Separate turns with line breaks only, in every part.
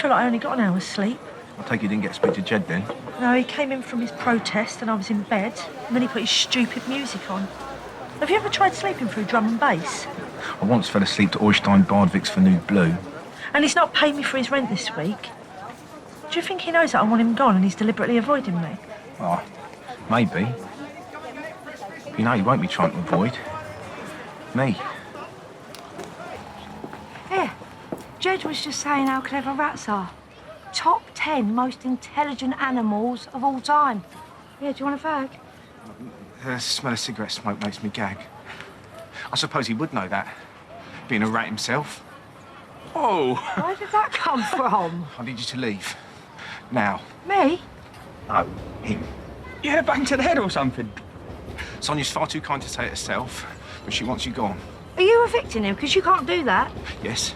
feel like I only got an hour's sleep.
I take it you didn't get to speak to Jed then?
No, he came in from his protest and I was in bed, and then he put his stupid music on. Have you ever tried sleeping through drum and bass?
I once fell asleep to Oystein Bardvik's for Nude Blue.
And he's not paid me for his rent this week. Do you think he knows that I want him gone and he's deliberately avoiding me?
Oh, maybe. You know, he won't be trying to avoid me.
Yeah, Jed was just saying how clever rats are. Top 10 most intelligent animals of all time. Yeah, do you want a fag?
The smell of cigarette smoke makes me gag. I suppose he would know that, being a rat himself. Oh!
Where did that come from?
I need you to leave. Now.
Me?
No, him.
You hit bang to the head or something?
Sonia's far too kind to say it herself, but she wants you gone.
Are you evicting him? Because you can't do that.
Yes.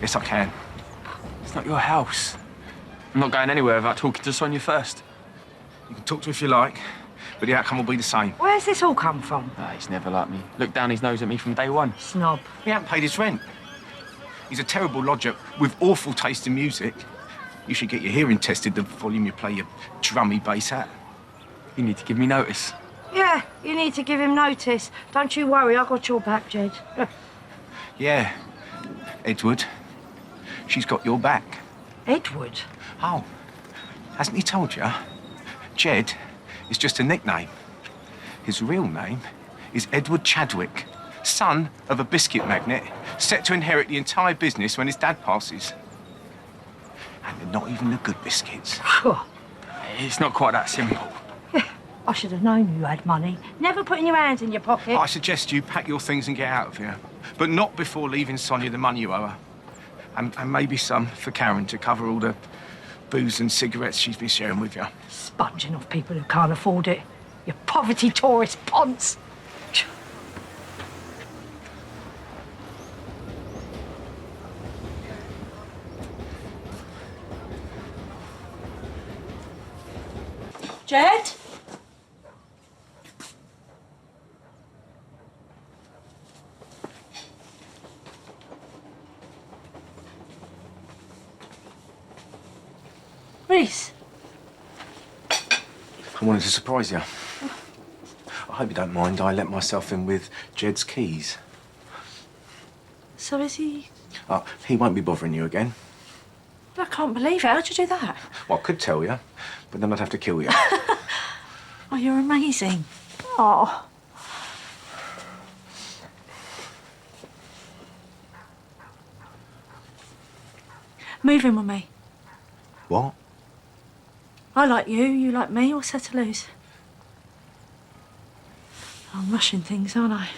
Yes, I can.
It's not your house. I'm not going anywhere without talking to Sonia first.
You can talk to her if you like, but the outcome will be the same.
Where's this all come from?
Ah, he's never like me. Looked down his nose at me from day one.
Snob.
He hasn't paid his rent. He's a terrible lodger with awful taste in music. You should get your hearing tested the volume you play your drummy bass at.
You need to give me notice.
Yeah, you need to give him notice. Don't you worry, I got your back, Jed.
Yeah, Edward. She's got your back.
Edward?
Oh, hasn't he told you? Jed is just a nickname. His real name is Edward Chadwick, son of a biscuit magnate, set to inherit the entire business when his dad passes. And they're not even the good biscuits.
It's not quite that simple.
I should have known you had money. Never putting your hands in your pocket.
I suggest you pack your things and get out of here. But not before leaving Sonia the money you owe her. And maybe some for Karen to cover all the booze and cigarettes she's been sharing with you.
Sponging off people who can't afford it. You poverty tourist ponce.
Jed? Reiss.
I wanted to surprise you. I hope you don't mind I let myself in with Jed's keys.
So is he...
Oh, he won't be bothering you again.
I can't believe it. How'd you do that?
Well, I could tell you, but then I'd have to kill you.
Oh, you're amazing. Oh. Move in with me.
What?
I like you, you like me. What's there to lose? I'm rushing things, aren't I?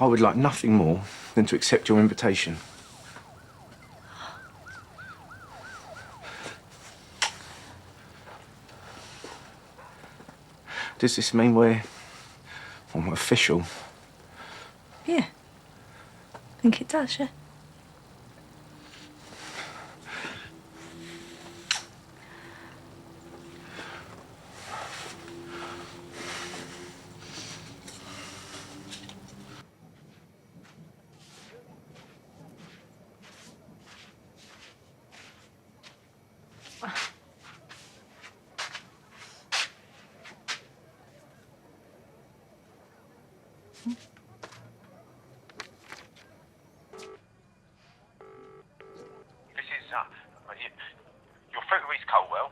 I would like nothing more than to accept your invitation. Does this mean we're official?
Yeah. I think it does, yeah.
You're through to East Colwell.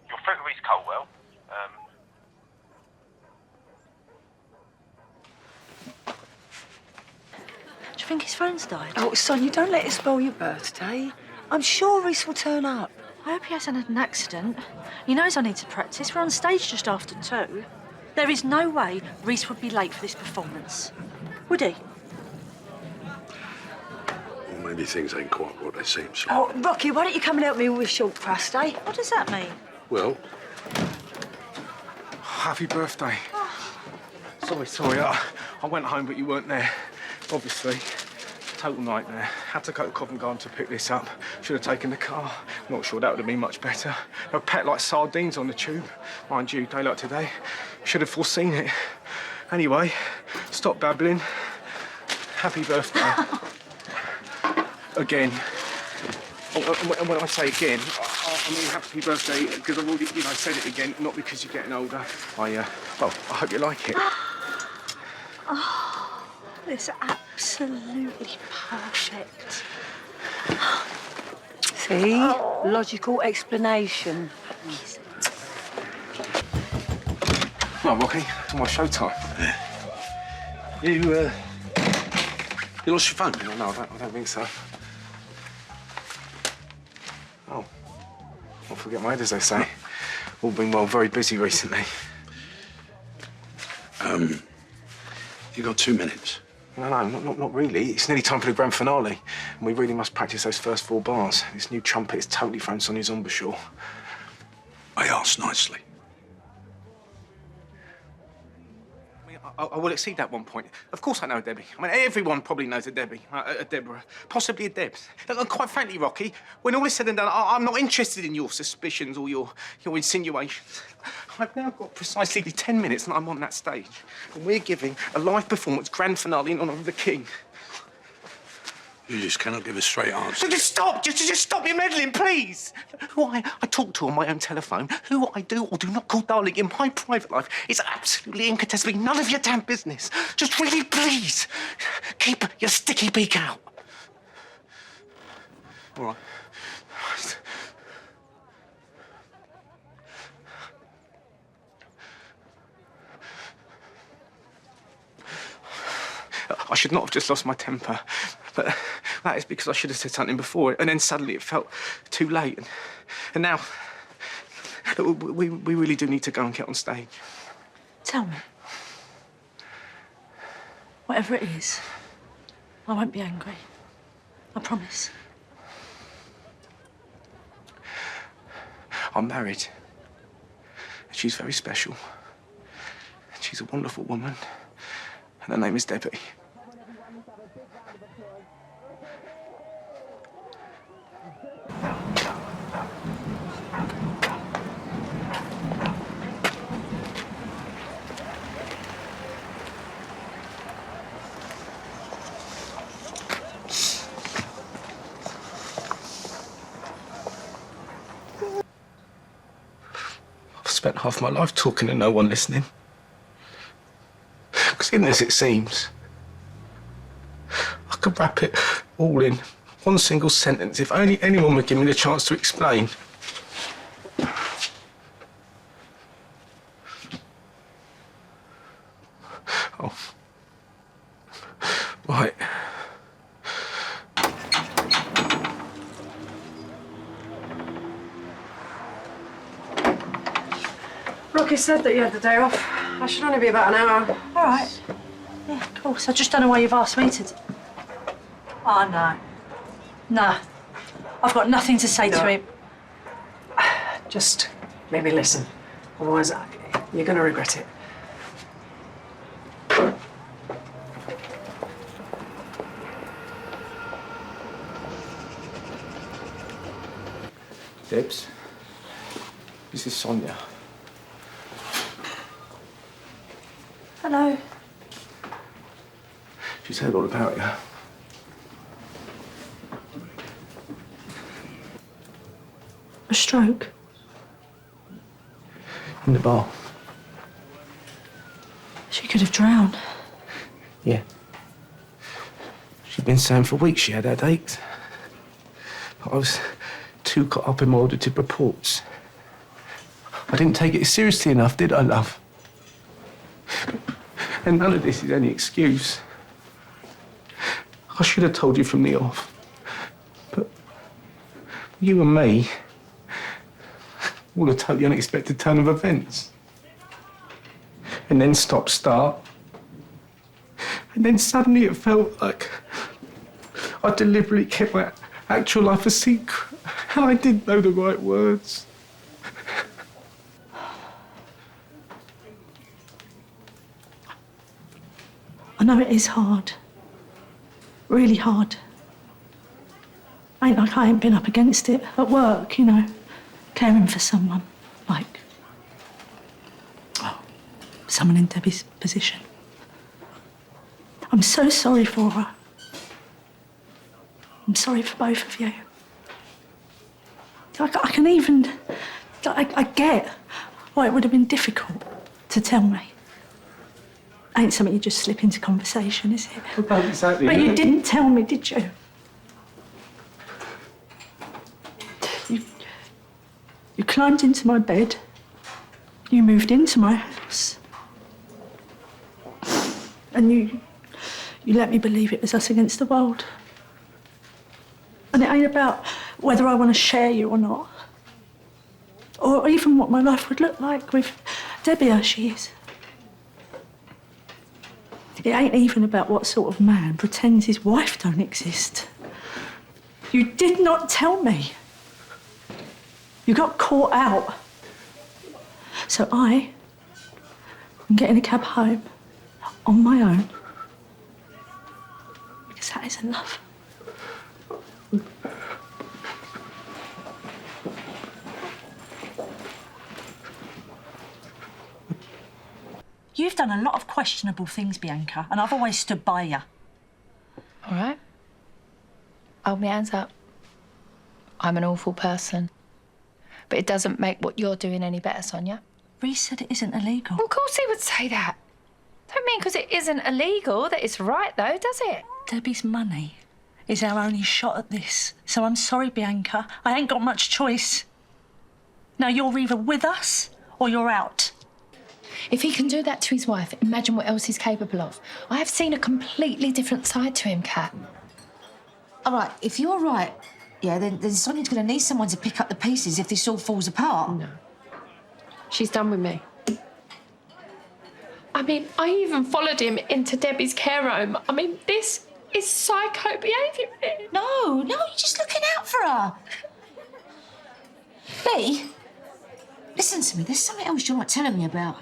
You're through to East Colwell.
Do you think his phone's died?
Oh, Sonia, don't let it spoil your birthday. I'm sure Reiss will turn up.
I hope he hasn't had an accident. He knows I need to practice. We're on stage just after 2. There is no way Reiss would be late for this performance. Would he?
Well, maybe things ain't quite what they seem, so.
Oh, Rocky, why don't you come and help me with short crust, eh?
What does that mean?
Well,
Happy birthday. Sorry, I went home, but you weren't there, obviously. total nightmare. Had to go to Covent Garden to pick this up. Should have taken the car. Not sure that would have been much better. They were packed like sardines on the tube. Mind you, day like today, should have foreseen it. Anyway, stop babbling. Happy birthday. Again. And when I say again, I mean happy birthday because I've already, said it again, not because you're getting older. I hope you like it.
Oh, it's absolutely perfect.
See? Logical explanation.
Right, Rocky, it's my showtime.
You lost your phone?
No, I don't think so. Oh, I'll forget my head, as they say. All been, well, very busy recently.
You got 2 minutes.
No, not really. It's nearly time for the grand finale, and we really must practice those first 4 bars. This new trumpet is totally thrown Sonia's embouchure.
I asked nicely.
I will exceed that one point. Of course I know a Debbie. I mean, everyone probably knows a Debbie, a Deborah, possibly a Debs. And quite frankly, Rocky, when all is said and done, I'm not interested in your suspicions or your insinuations. I've now got precisely 10 minutes and I'm on that stage. And we're giving a live performance, grand finale in honour of the King.
You just cannot give a straight answer.
So just stop! Just stop your meddling, please! Who I talk to on my own telephone, who I do or do not call darling in my private life is absolutely incontestably none of your damn business. Just really, please, keep your sticky beak out. All right. I should not have just lost my temper, but that is because I should have said something before, and then suddenly it felt too late. And now, we really do need to go and get on stage.
Tell me. Whatever it is, I won't be angry. I promise.
I'm married. She's very special. She's a wonderful woman, and her name is Debbie. Spent half my life talking and no one listening. Because as it seems, I could wrap it all in one single sentence if only anyone would give me the chance to explain. Oh. Right.
Rocky said that you had the day off. I should only be about an hour.
All right. Yeah, of course. I just don't know why you've asked me to... Oh, no. No. I've got nothing to say to him.
Just maybe listen. Otherwise, you're going to regret it.
Debs, this is Sonia.
Hello.
She's heard all about you.
A stroke?
In the bar.
She could have drowned.
Yeah. She'd been saying for weeks she had headaches. But I was too caught up in my audited reports. I didn't take it seriously enough, did I, love? And none of this is any excuse. I should have told you from the off. But you and me, all a totally unexpected turn of events. And then stop-start. And then suddenly it felt like I deliberately kept my actual life a secret. And I didn't know the right words.
I know it is hard. really hard. Ain't like I ain't been up against it at work, you know, caring for someone, like, someone in Debbie's position. I'm so sorry for her. I'm sorry for both of you. I can even... I get why it would have been difficult to tell me. Ain't something you just slip into conversation, is it?
Well, exactly.
But you didn't tell me, did you? You climbed into my bed. You moved into my house. And you let me believe it was us against the world. And it ain't about whether I want to share you or not. Or even what my life would look like with Debbie as she is. It ain't even about what sort of man pretends his wife don't exist. You did not tell me. You got caught out. So I am getting a cab home on my own. Because that is enough. You've done a lot of questionable things, Bianca, and I've always stood by you.
All right. Hold my hands up. I'm an awful person. But it doesn't make what you're doing any better, Sonia.
Reiss said it isn't illegal.
Well, of course he would say that. Don't mean because it isn't illegal that it's right, though, does it?
Debbie's money is our only shot at this. So I'm sorry, Bianca. I ain't got much choice. Now, you're either with us or you're out.
If he can do that to his wife, imagine what else he's capable of. I have seen a completely different side to him, Kat.
All right, if you're right, yeah, then Sonia's going to need someone to pick up the pieces if this all falls apart.
No. She's done with me. I mean, I even followed him into Debbie's care home. I mean, this is psycho behaviour.
No, you're just looking out for her. B, listen to me. There's something else you're not telling me about.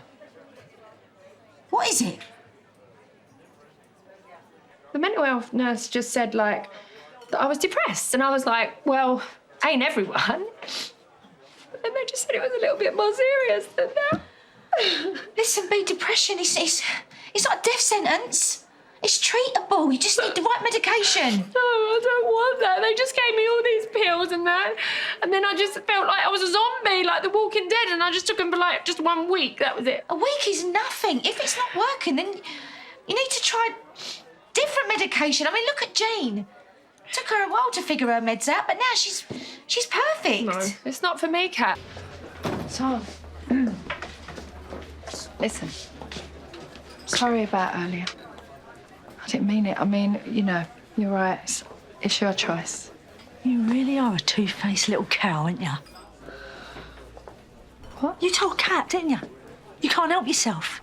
What is it?
The mental health nurse just said, like, that I was depressed. And I was like, well, ain't everyone. But then they just said it was a little bit more serious than that.
Listen, B, depression, it's not a death sentence. It's treatable. You just need the right medication.
No, I don't want that. They just gave me all these pills and that. And then I just felt like I was a zombie, like The Walking Dead, and I just took them for, like, just 1 week. That was it.
A week is nothing. If it's not working, then you need to try different medication. I mean, look at Jane. It took her a while to figure her meds out, but now she's perfect.
No, it's not for me, Kat.
So, listen. Sorry about earlier. I didn't mean it. I mean, you know, you're right. It's your choice.
You really are a two-faced little cow, aren't you?
What?
You told Kat, didn't you? You can't help yourself.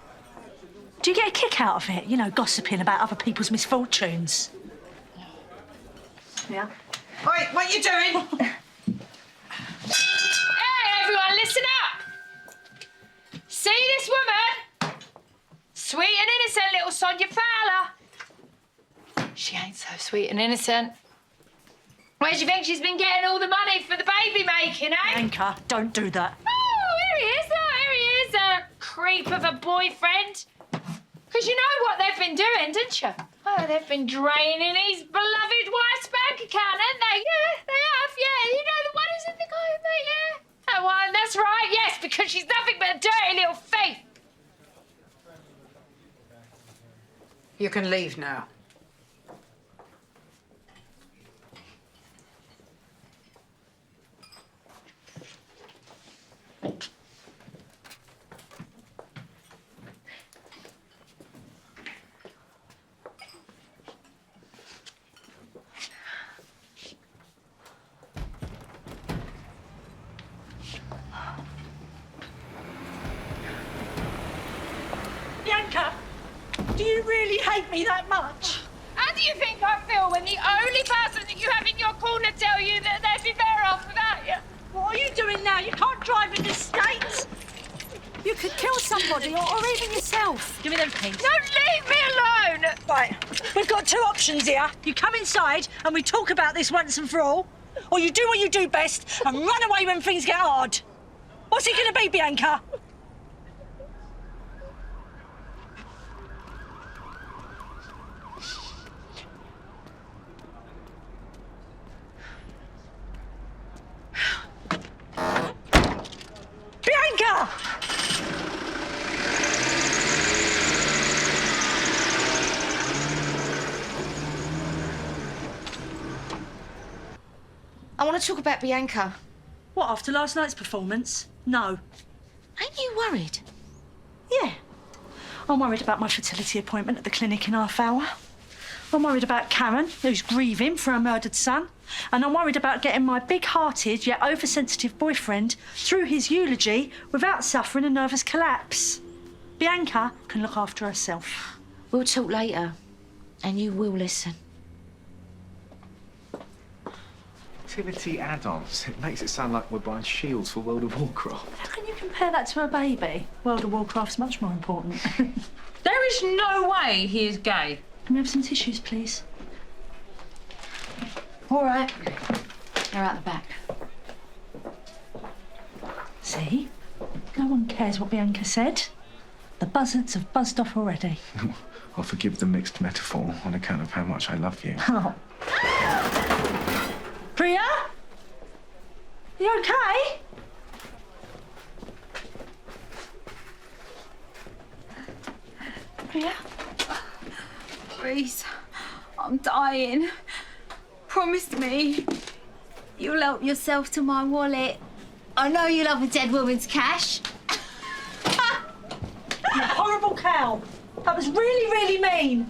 Do you get a kick out of it? You know, gossiping about other people's misfortunes. Yeah.
Oi, what you doing?
Hey, everyone, listen up. See this woman? Sweet and innocent little Sonia Fowler.
She ain't so sweet and innocent.
Where do you think she's been getting all the money for the baby making, eh?
Bianca, don't do that.
Oh, here he is, here he is, a creep of a boyfriend. Because you know what they've been doing, didn't you? Oh, they've been draining his beloved wife's bank account, haven't they? Yeah, they have, yeah. You know the one who's in the coma, yeah. That one, that's right, yes, because she's nothing but a dirty little thief.
You can leave now.
Bianca, do you really hate me that much?
How do you think I feel when the only person that you have in your corner tell you that they'd be better off without you?
What are you doing now? You can't drive in this state. You could kill someone. somebody or even yourself.
Give me them pins.
Don't leave me alone!
Right, we've got two options here. You come inside and we talk about this once and for all, or you do what you do best and run away when things get hard. What's it going to be, Bianca? Bianca!
I want to talk about Bianca.
What, after last night's performance? No.
Ain't you worried?
Yeah. I'm worried about my fertility appointment at the clinic in half hour. I'm worried about Karen, who's grieving for her murdered son. And I'm worried about getting my big-hearted yet oversensitive boyfriend through his eulogy without suffering a nervous collapse. Bianca can look after herself.
We'll talk later, and you will listen.
Fertility add-ons. It makes it sound like we're buying shields for World of Warcraft.
How can you compare that to a baby? World of Warcraft's much more important.
There is no way he is gay.
Can we have some tissues, please?
All right. They're out the back.
See? No one cares what Bianca said. The buzzards have buzzed off already.
I'll forgive the mixed metaphor on account of how much I love you.
Oh. Priya? You okay? Priya?
Reiss, I'm dying. Promise me you'll help yourself to my wallet. I know you love a dead woman's cash.
You horrible cow. That was really, really mean.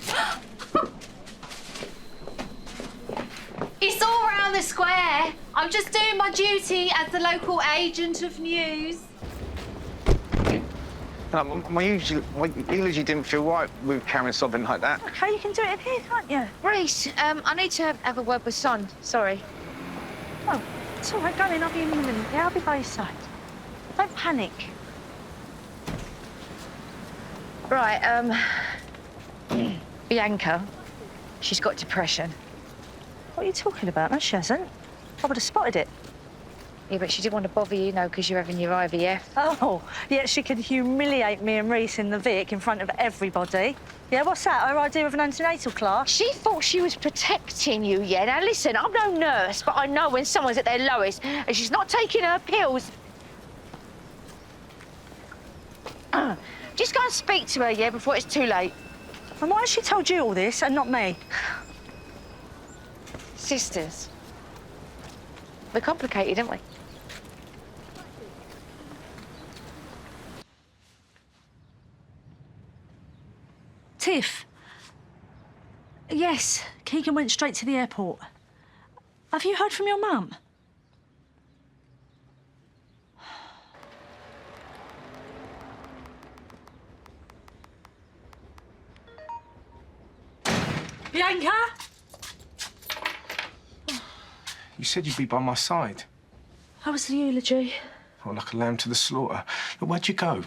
It's all round the square. I'm just doing my duty as the local agent of news.
My eulogy didn't feel right with Karen sobbing like that.
Okay, you can do it in here, can't you?
Reiss, I need to have a word with Son. Sorry.
Oh, it's all right, go in. I'll be in a minute. Yeah, I'll be by your side. Don't panic.
Right, Bianca, she's got depression.
What are you talking about? No, she hasn't. I would have spotted it.
Yeah, but she didn't want to bother you, because you're having your IVF.
Oh, yet she could humiliate me and Reiss in the Vic in front of everybody. Yeah, what's that? Her idea of an antenatal class?
She thought she was protecting you, yeah? Now, listen, I'm no nurse, but I know when someone's at their lowest and she's not taking her pills. Just go and speak to her, yeah, before it's too late.
And why has she told you all this and not me?
Sisters. We're complicated, aren't we?
Tiff. Yes, Keegan went straight to the airport. Have you heard from your mum? Bianca?
You said you'd be by my side.
How was the eulogy?
Oh, like a lamb to the slaughter. Look, where'd you go?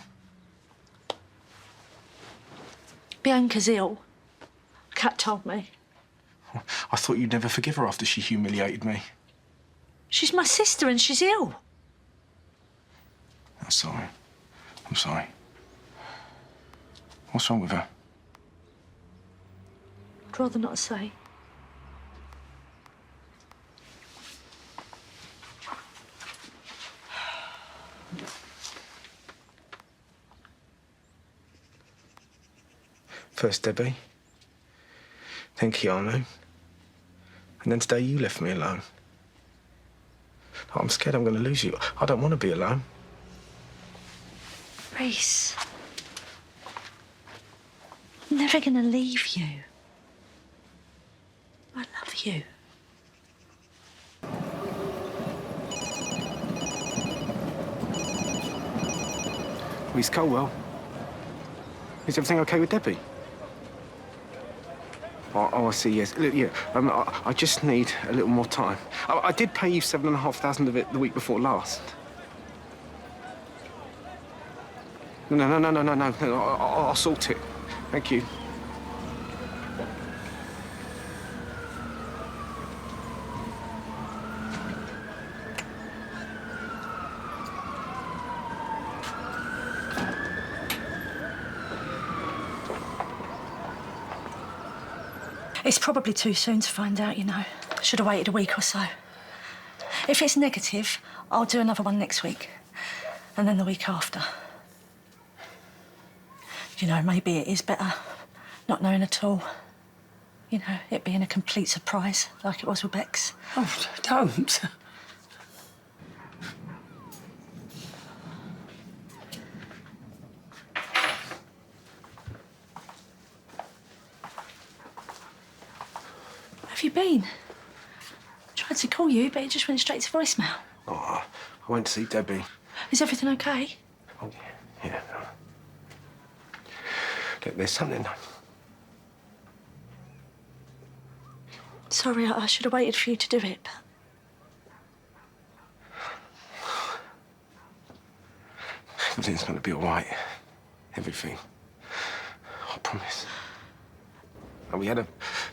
Bianca's ill. Kat told me.
I thought you'd never forgive her after she humiliated me.
She's my sister and she's ill.
I'm sorry. I'm sorry. What's wrong with her?
I'd rather not say.
First Debbie, then Keanu, and then today you left me alone. I'm scared I'm going to lose you. I don't want to be alone.
Reiss, I'm never going to leave you. I love you.
Reese Colwell, is everything okay with Debbie? Oh, I see, yes. Look, yeah, I just need a little more time. I did pay you $7,500 of it the week before last. No. I'll sort it. Thank you.
It's probably too soon to find out, you know. Should have waited a week or so. If it's negative, I'll do another one next week. And then the week after. You know, maybe it is better not knowing at all. You know, it being a complete surprise, like it was with Bex.
Oh, don't.
Have you been? Tried to call you, but it just went straight to voicemail.
Oh, I went to see Debbie.
Is everything okay?
Oh, yeah. Look, there's something...
Sorry, I should have waited for you to do it, but...
Everything's going to be all right. Everything. I promise. We had a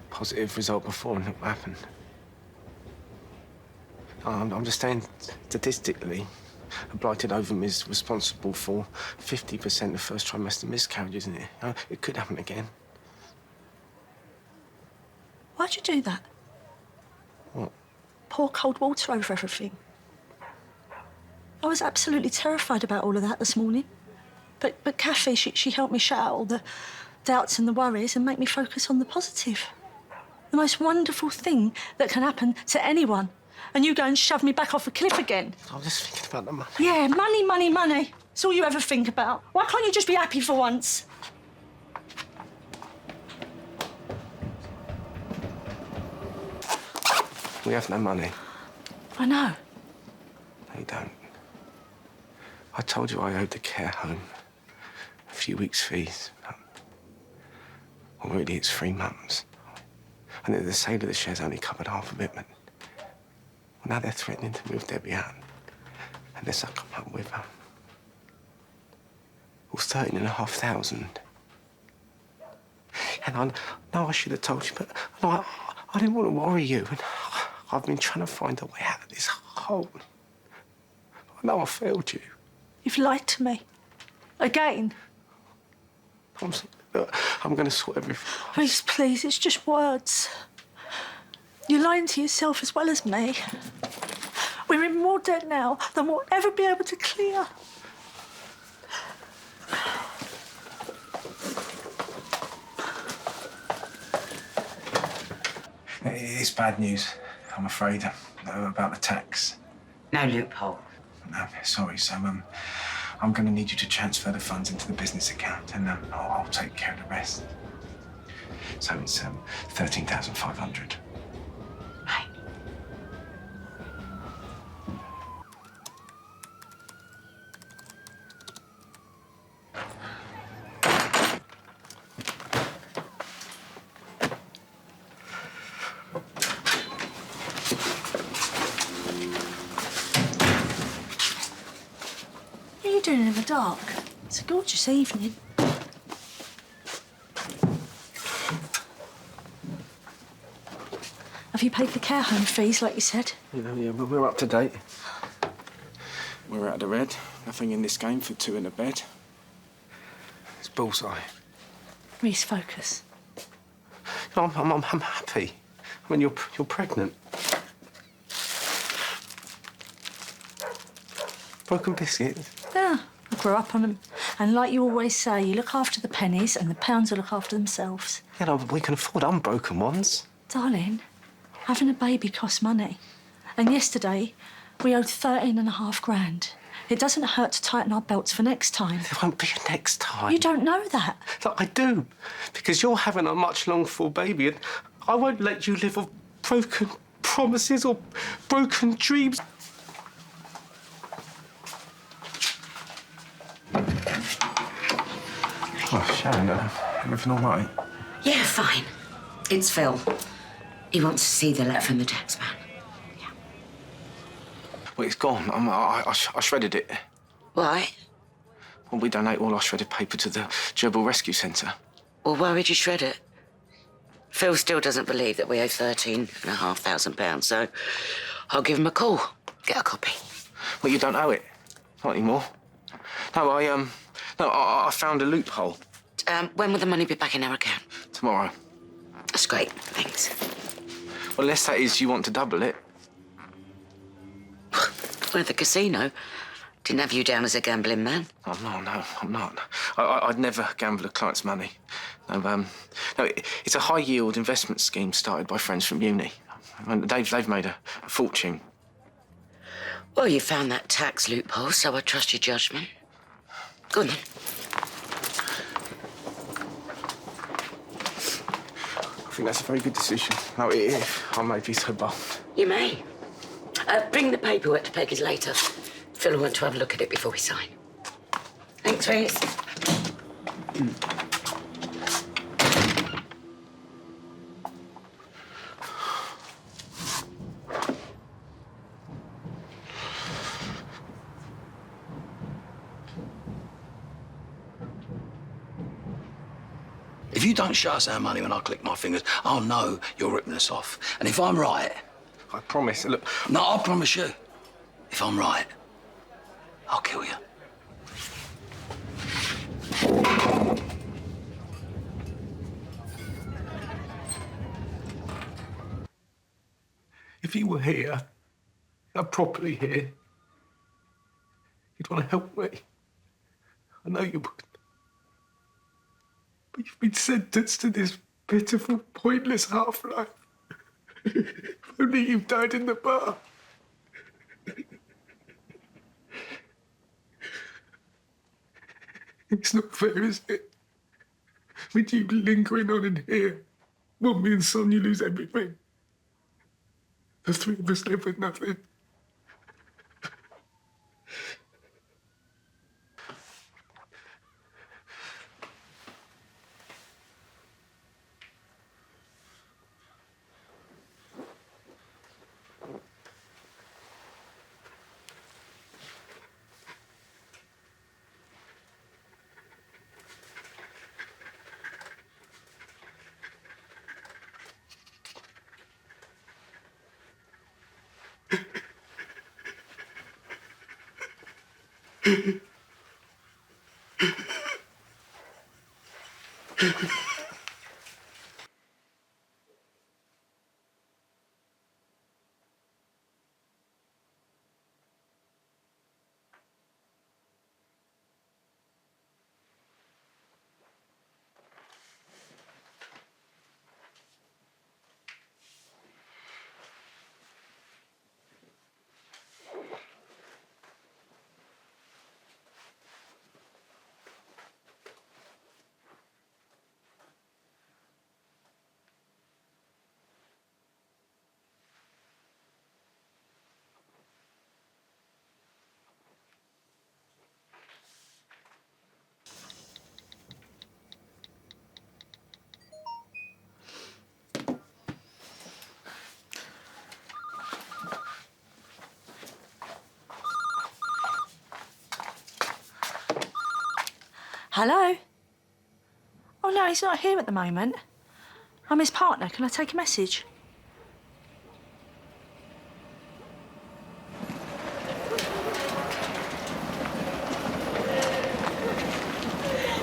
positive result before and look what happened. I'm just saying, statistically, a blighted ovum is responsible for 50% of first trimester miscarriages, isn't it? You know, it could happen again.
Why'd you do that?
What?
Pour cold water over everything. I was absolutely terrified about all of that this morning. But Kathy, she helped me shut out all the doubts and the worries and make me focus on the positive. The most wonderful thing that can happen to anyone. And you go and shove me back off a cliff again.
I was just thinking about the money.
Yeah, money. It's all you ever think about. Why can't you just be happy for once?
We have no money.
I know.
No, you don't. I told you I owed the care home a few weeks' fees. Well, really, it's 3 months. And the sale of the shares only covered half of it, but now they're threatening to move Debbie out unless I come up with, 13,500. And I know I should have told you, but I didn't want to worry you. And I've been trying to find a way out of this hole. I know I failed you.
You've lied to me. Again.
I'm going to sort everything.
Reece, please, it's just words. You're lying to yourself as well as me. We're in more debt now than we'll ever be able to clear.
It's bad news, I'm afraid, about the tax.
No loophole.
No, sorry, so I'm going to need you to transfer the funds into the business account, and I'll take care of the rest. So it's 13,500.
Right.
What are you doing in the dark? It's a gorgeous evening. Have you paid the care home fees, like you said?
Yeah, but we're up to date. We're out of the red. Nothing in this game for 2 in a bed. It's bullseye.
Reece, focus.
I'm happy. I mean, you're pregnant. Broken biscuits.
Yeah, I grew up on them. And like you always say, you look after the pennies and the pounds will look after themselves.
Yeah, no, but we can afford unbroken ones.
Darling, having a baby costs money. And yesterday, we owed 13.5 grand. It doesn't hurt to tighten our belts for next time.
There won't be a next time.
You don't know that.
Look, I do. Because you're having a much longed-for baby, and I won't let you live off broken promises or broken dreams. Oh, Sharon, everything all right?
Yeah, fine. It's Phil. He wants to see the letter from the tax man. Yeah.
Well, it's gone. I shredded it.
Why?
Well, we donate all our shredded paper to the Gerbil Rescue Centre.
Well, why would you shred it? Phil still doesn't believe that we owe £13,500, so I'll give him a call. Get a copy.
Well, you don't owe it. Not anymore. No, I found a loophole.
When will the money be back in our account?
Tomorrow.
That's great, thanks.
Well, unless that is you want to double it.
Well, at the casino. Didn't have you down as a gambling man.
Oh, no, I'm not. I'd never gamble a client's money. No, it's a high-yield investment scheme started by friends from uni. And they've made a fortune.
Well, you found that tax loophole, so I trust your judgment. Go on, then.
I think that's a very good decision. No, if I may be so bold.
You may. Bring the paperwork to Peggy's later. Phil will want to have a look at it before we sign. Thanks, Reiss.
If you don't show us our money when I click my fingers, I'll know you're ripping us off. And if I'm right...
I promise, look...
No, I promise you. If I'm right, I'll kill you.
If you were here, properly here, you'd want to help me. I know you would. But you've been sentenced to this pitiful, pointless half-life. If only you've died in the bar. It's not fair, is it? With you lingering on in here, while me and Sonia lose everything. The three of us live with nothing.
Hello? Oh, no, he's not here at the moment. I'm his partner. Can I take a message?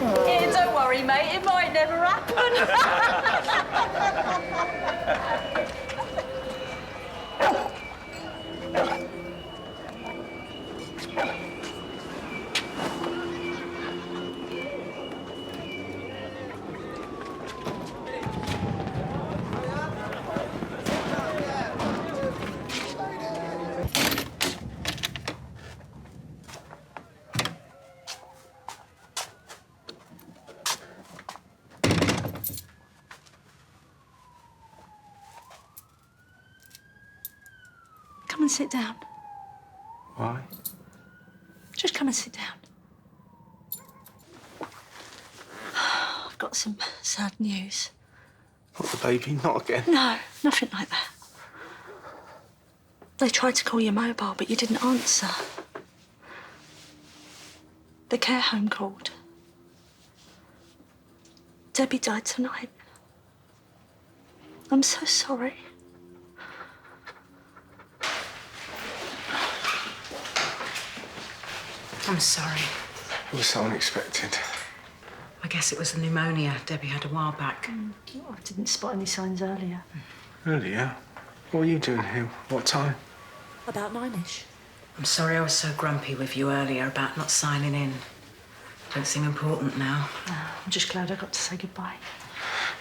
Yeah, don't worry, mate. It might never happen.
Come and sit down.
Why?
Just come and sit down. I've got some sad news.
Not the baby, not again.
No, nothing like that. They tried to call your mobile, but you didn't answer. The care home called. Debbie died tonight. I'm so sorry.
I'm sorry.
It was so unexpected.
I guess it was the pneumonia Debbie had a while back.
I didn't spot any signs earlier.
Earlier? What were you doing here? What time?
About 9-ish.
I'm sorry I was so grumpy with you earlier about not signing in. Don't seem important now.
I'm just glad I got to say goodbye.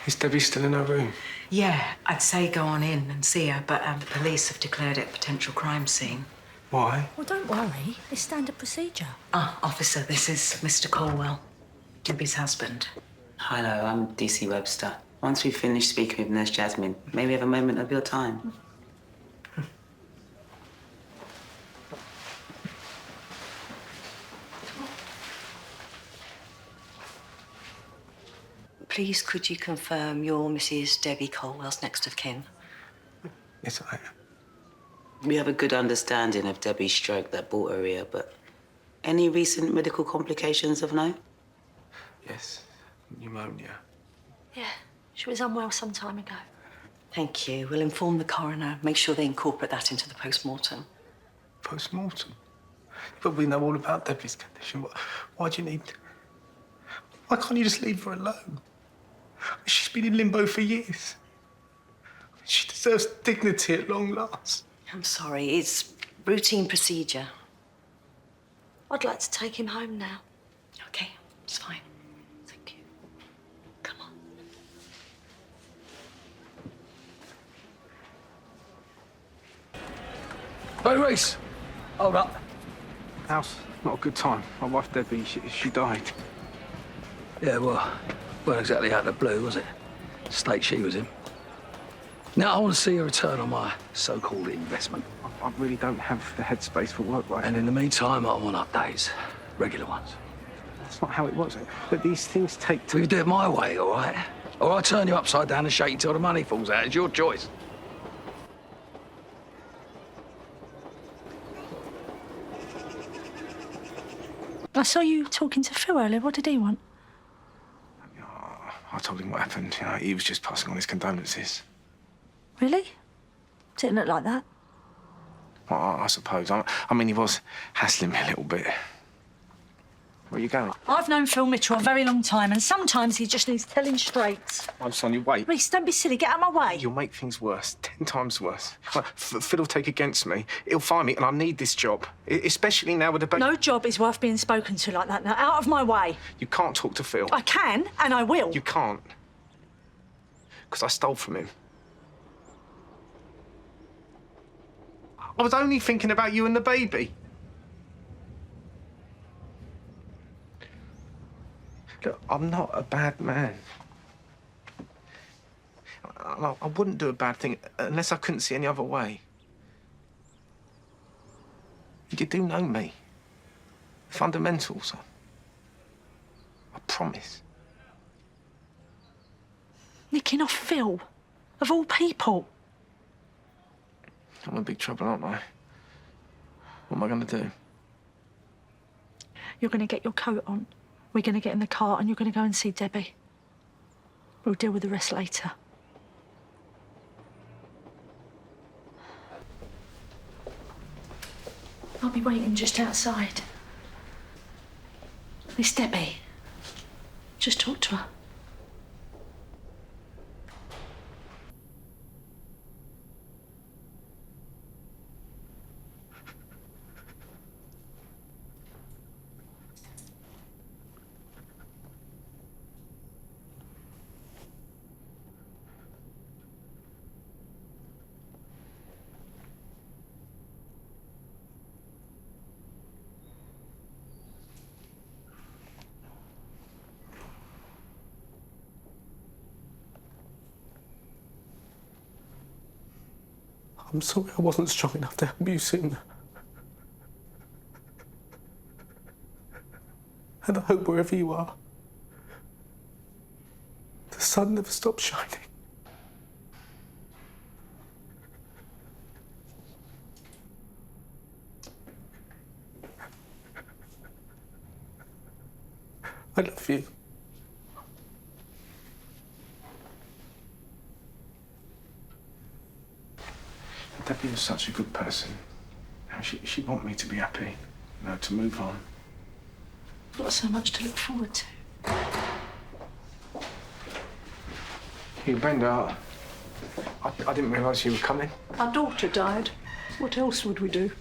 Is Debbie still in her room?
Yeah, I'd say go on in and see her, but the police have declared it a potential crime scene.
Why?
Well, don't worry. It's standard procedure.
Officer, this is Mr. Colwell, Debbie's husband.
Hello, I'm DC Webster. Once we've finished speaking with Nurse Jasmine, may we have a moment of your time?
Please, could you confirm you're Mrs. Debbie Colwell's next of kin?
Yes, I am.
We have a good understanding of Debbie's stroke that brought her here, but any recent medical complications of note?
Yes, pneumonia.
Yeah, she was unwell some time ago.
Thank you. We'll inform the coroner, make sure they incorporate that into the post-mortem.
Post-mortem? But we know all about Debbie's condition. Why do you need... Why can't you just leave her alone? She's been in limbo for years. She deserves dignity at long last.
I'm sorry, it's routine procedure.
I'd like to take him home now.
Okay, it's fine. Thank you. Come on.
Hey, Reiss. Hold up.
House, not a good time. My wife Debbie, she died.
Yeah, well, weren't exactly out of the blue, was it? State she was in. Now, I want to see a return on my so-called investment.
I really don't have the headspace for work right now.
And in the meantime, I want updates. Regular ones.
That's not how it was. But these things take time.
Well, you do it my way, all right? Or I turn you upside down and shake you till the money falls out. It's your choice.
I saw you talking to Phil earlier. What did he want?
I told him what happened. You know, he was just passing on his condolences.
Really? Didn't look like that.
Well, I suppose. I mean, he was hassling me a little bit. Where are you going?
I've known Phil Mitchell a very long time, and sometimes he just needs telling straight.
I'm Sonia, wait.
Reiss, don't be silly. Get out of my way.
You'll make things worse. 10 times worse. Phil will take against me. He'll fire me, and I need this job. Especially now with the baby.
No job is worth being spoken to like that. Now, out of my way.
You can't talk to Phil.
I can, and I will.
You can't. Because I stole from him. I was only thinking about you and the baby. Look, I'm not a bad man. I wouldn't do a bad thing unless I couldn't see any other way. You do know me. Fundamentals. I promise.
Nicking off Phil, of all people.
I'm in big trouble, aren't I? What am I going to do?
You're going to get your coat on. We're going to get in the car and you're going to go and see Debbie. We'll deal with the rest later. I'll be waiting just outside. It's Debbie. Just talk to her.
I'm sorry I wasn't strong enough to help you sooner. And I hope wherever you are, the sun never stops shining. I love you.
Debbie was such a good person. She wanted me to be happy, you know, to move on.
I've got so much to look forward to.
Hey, Brenda, I didn't realise you were coming.
Our daughter died. What else would we do?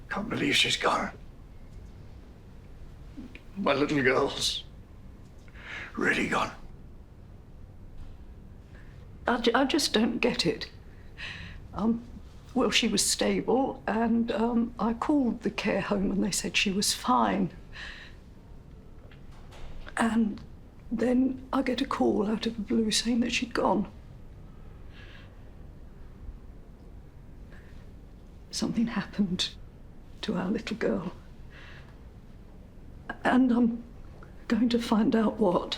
Can't believe she's gone. My little girl's really gone.
I just don't get it. Well, she was stable, and I called the care home and they said she was fine. And then I get a call out of the blue saying that she'd gone. Something happened to our little girl. And I'm going to find out what.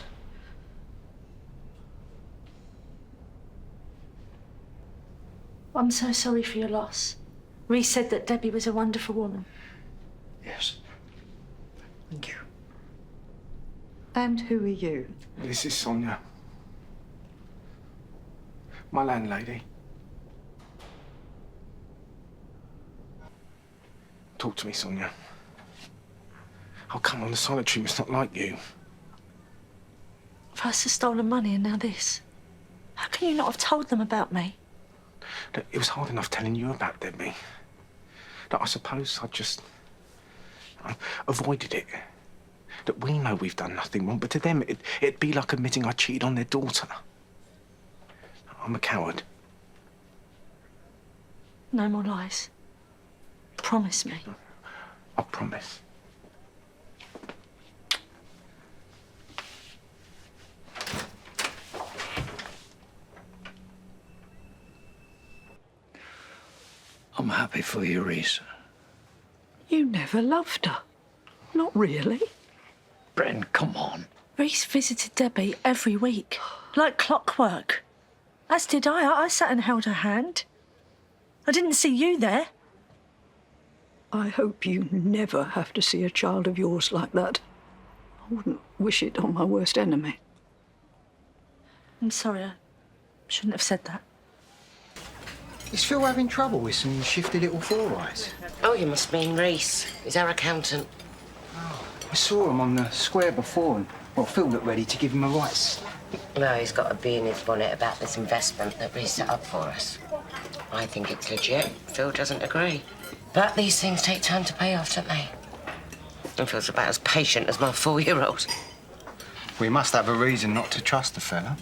I'm so sorry for your loss. Reiss said that Debbie was a wonderful woman.
Yes. Thank you.
And who are you?
This is Sonia. My landlady. Talk to me, Sonia. Oh, come on, the solitary was not like you.
First the stolen money and now this. How can you not have told them about me?
Look, it was hard enough telling you about Debbie. Look, I suppose I just avoided it. Look, we know we've done nothing wrong, but to them it'd be like admitting I cheated on their daughter. I'm a coward.
No more lies. Promise me.
I promise.
I'm happy for you, Reiss.
You never loved her. Not really.
Bren, come on.
Reiss visited Debbie every week, like clockwork. As did I. I sat and held her hand. I didn't see you there. I hope you never have to see a child of yours like that. I wouldn't wish it on my worst enemy. I'm sorry, I shouldn't have said that.
Is Phil having trouble with some shifty little four-eyes?
Oh, you must mean Reiss. He's our accountant.
I saw him on the square before and, well, Phil looked ready to give him a right slap.
No, he's got a bee in his bonnet about this investment that Reiss set up for us. I think it's legit. Phil doesn't agree. But these things take time to pay off, don't they? And Phil's about as patient as my 4-year-old.
We must have a reason not to trust the fella.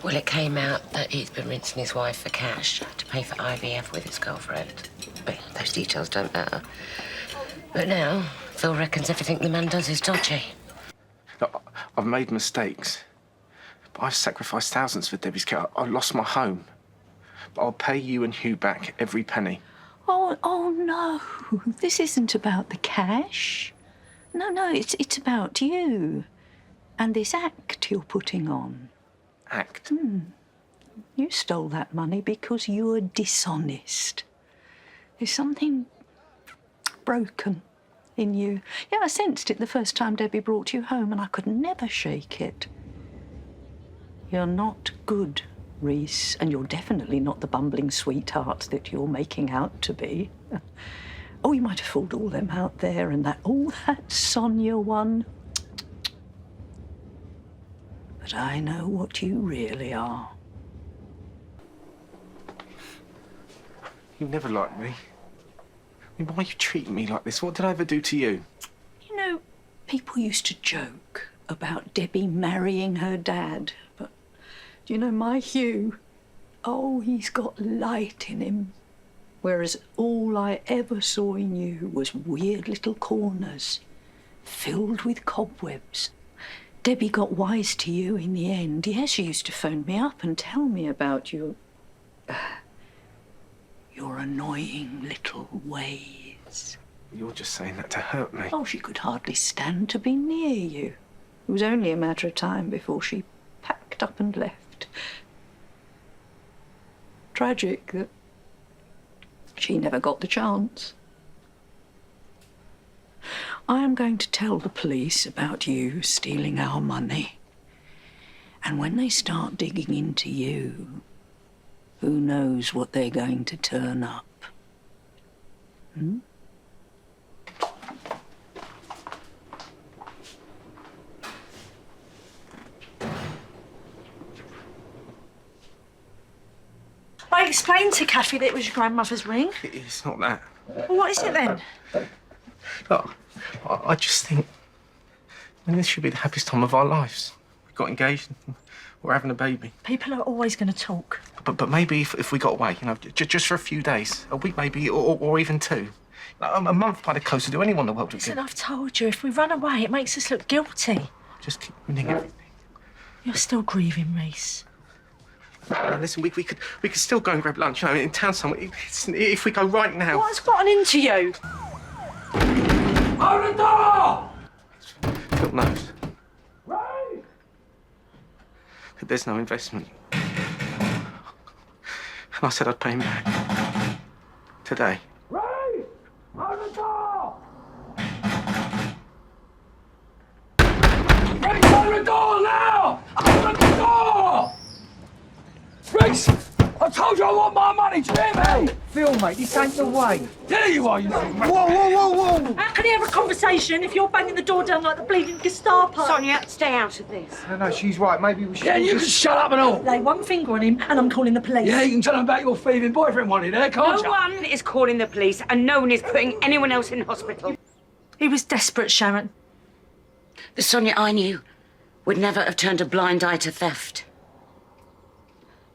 Well, it came out that he's been rinsing his wife for cash to pay for IVF with his girlfriend. But those details don't matter. But now, Phil reckons everything the man does is dodgy.
Look, I've made mistakes. But I've sacrificed thousands for Debbie's care. I lost my home. But I'll pay you and Hugh back every penny.
Oh no. This isn't about the cash. No, it's about you. And this act you're putting on.
Act?
You stole that money because you're dishonest. There's something broken in you. Yeah, I sensed it the first time Debbie brought you home, and I could never shake it. You're not good, Reiss, and you're definitely not the bumbling sweetheart that you're making out to be. Oh, you might have fooled all them out there and that Sonia one. But I know what you really are.
You never liked me. I mean, why are you treating me like this? What did I ever do to you?
You know, people used to joke about Debbie marrying her dad, but do you know my Hugh? Oh, he's got light in him. Whereas all I ever saw in you was weird little corners filled with cobwebs. Debbie got wise to you in the end. Yes, she used to phone me up and tell me about your annoying little ways.
You're just saying that to hurt me.
Oh, she could hardly stand to be near you. It was only a matter of time before she packed up and left. Tragic that she never got the chance.
I am going to tell the police about you stealing our money. And when they start digging into you, who knows what they're going to turn up? Hmm?
I explained to Kathy that it was your grandmother's ring.
It's not that.
Well, what is it then?
Look, I just think, this should be the happiest time of our lives. We got engaged, and we're having a baby.
People are always going to talk.
But maybe if we got away, just for a few days, a week maybe, or even 2. A month by the coast would do anyone the world of
Listen,
good.
I've told you, if we run away, it makes us look guilty.
Just keep ruining everything.
You're still grieving, Reiss.
Listen, we could still go and grab lunch, in town somewhere. If we go right now.
What's gotten into you?
Open the door!
Phil knows. There's no investment. And I said I'd pay him back. Today.
Reiss! Open the door! Reiss, open the door now! Open the door! Reiss! I told you I want my money, do you hear me?
Phil, mate, this ain't the way.
There you are, you know.
Whoa!
How can he have a conversation if you're banging the door down like the bleeding Gestapo?
Sonia, stay out of this.
No, she's right. Maybe we should.
Yeah, you can shut up and all.
Lay one finger on him and I'm calling the police.
Yeah, you can tell them about your thieving boyfriend one in there, can't you?
No one is calling the police and no one is putting anyone else in hospital.
He was desperate, Sharon.
The Sonia I knew would never have turned a blind eye to theft.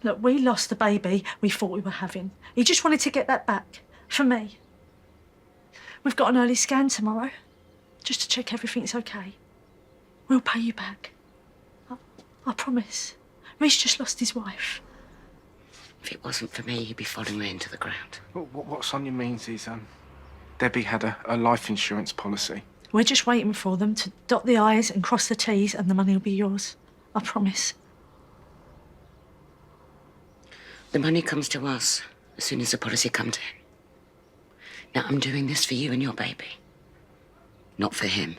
Look, we lost the baby we thought we were having. He just wanted to get that back. For me. We've got an early scan tomorrow. Just to check everything's okay. We'll pay you back. I promise. Reiss just lost his wife.
If it wasn't for me, he'd be following me into the ground.
What Sonia means is, Debbie had a life insurance policy.
We're just waiting for them to dot the I's and cross the T's and the money will be yours. I promise.
The money comes to us as soon as the policy comes in. Now, I'm doing this for you and your baby, not for him.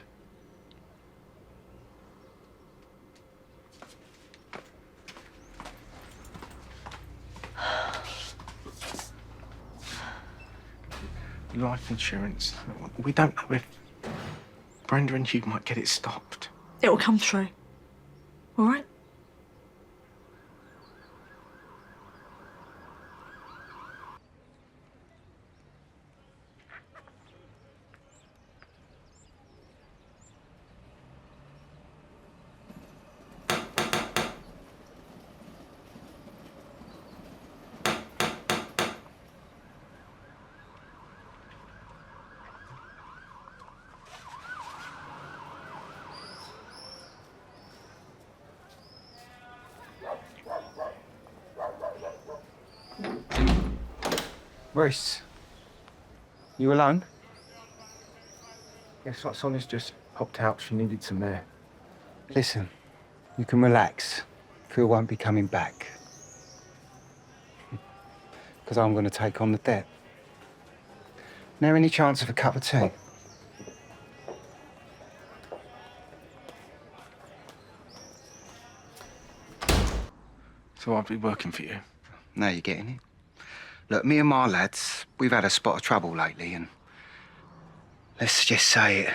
Life insurance. We don't know if Brenda and Hugh might get it stopped.
It'll come through. All right?
Reiss, you alone?
Yes, like Sonia's just popped out. She needed some air.
Listen, you can relax. Phil won't be coming back. Because I'm going to take on the debt. Now, any chance of a cup of tea?
So I'll be working for you.
Now you're getting it. Look, me and my lads, we've had a spot of trouble lately, and let's just say it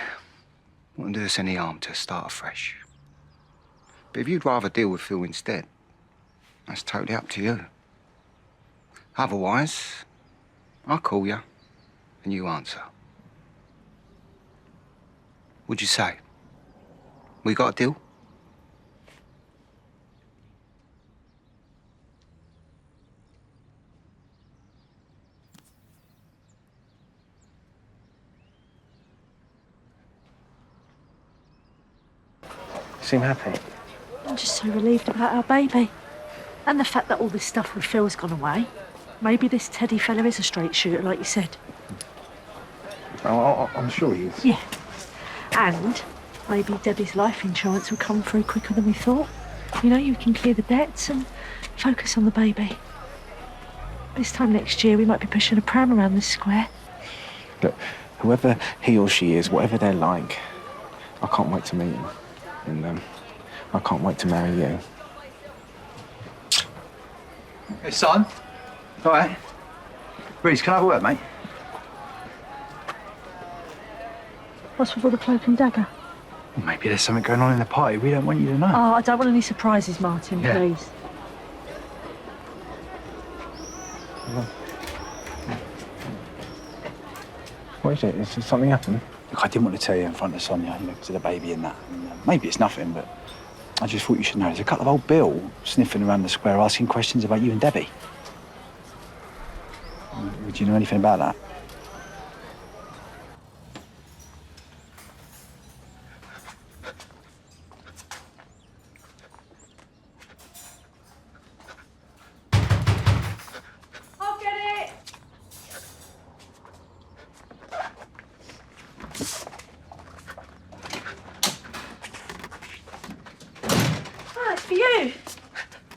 wouldn't do us any harm to start afresh. But if you'd rather deal with Phil instead, that's totally up to you. Otherwise, I'll call you and you answer. What'd you say? We got a deal?
Seem happy?
I'm just so relieved about our baby. And the fact that all this stuff with Phil's gone away. Maybe this Teddy fella is a straight shooter, like you said.
Oh, I'm sure he is.
Yeah. And maybe Debbie's life insurance will come through quicker than we thought. You know, you can clear the debts and focus on the baby. This time next year, we might be pushing a pram around this square.
Look, Whoever he or she is, whatever they're like, I can't wait to meet them. And I can't wait to marry you.
Hey, son. All right. Reiss, can I have a word, mate?
What's with all the cloak and dagger?
Well, maybe there's something going on in the party we don't want you to know.
Oh, I don't want any surprises, Martin,
Yeah.
please.
What is it? Is there something happened?
Look, I didn't want to tell you in front of Sonia, because of the baby and that. And, maybe it's nothing, but I just thought you should know. There's a couple of old Bill sniffing around the square asking questions about you and Debbie. Would you know anything about that?
I'll get it. Oh, it's for you.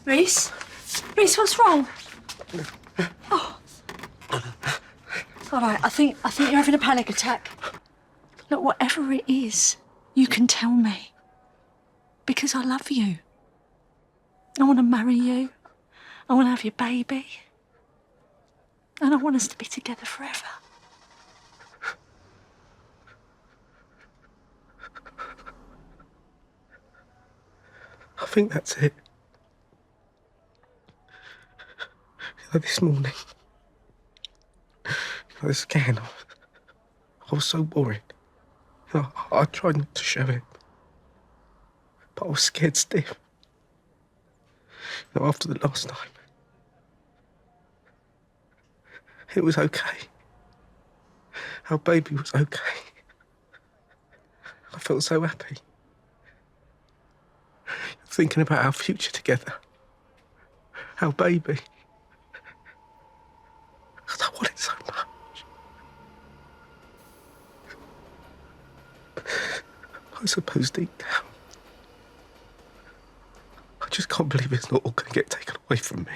Reiss? Reiss, what's wrong? Oh. All right, I think you're having a panic attack. Look, whatever it is, you can tell me. Because I love you. I want to marry you. I want to have your baby. And I want us to be together forever.
I think that's it. This morning, the scan, I was so worried. I tried not to show it, but I was scared stiff. After the last time, it was okay. Our baby was okay. I felt so happy. Thinking about our future together. Our baby. I want it so much. I suppose deep down, I just can't believe it's not all going to get taken away from me.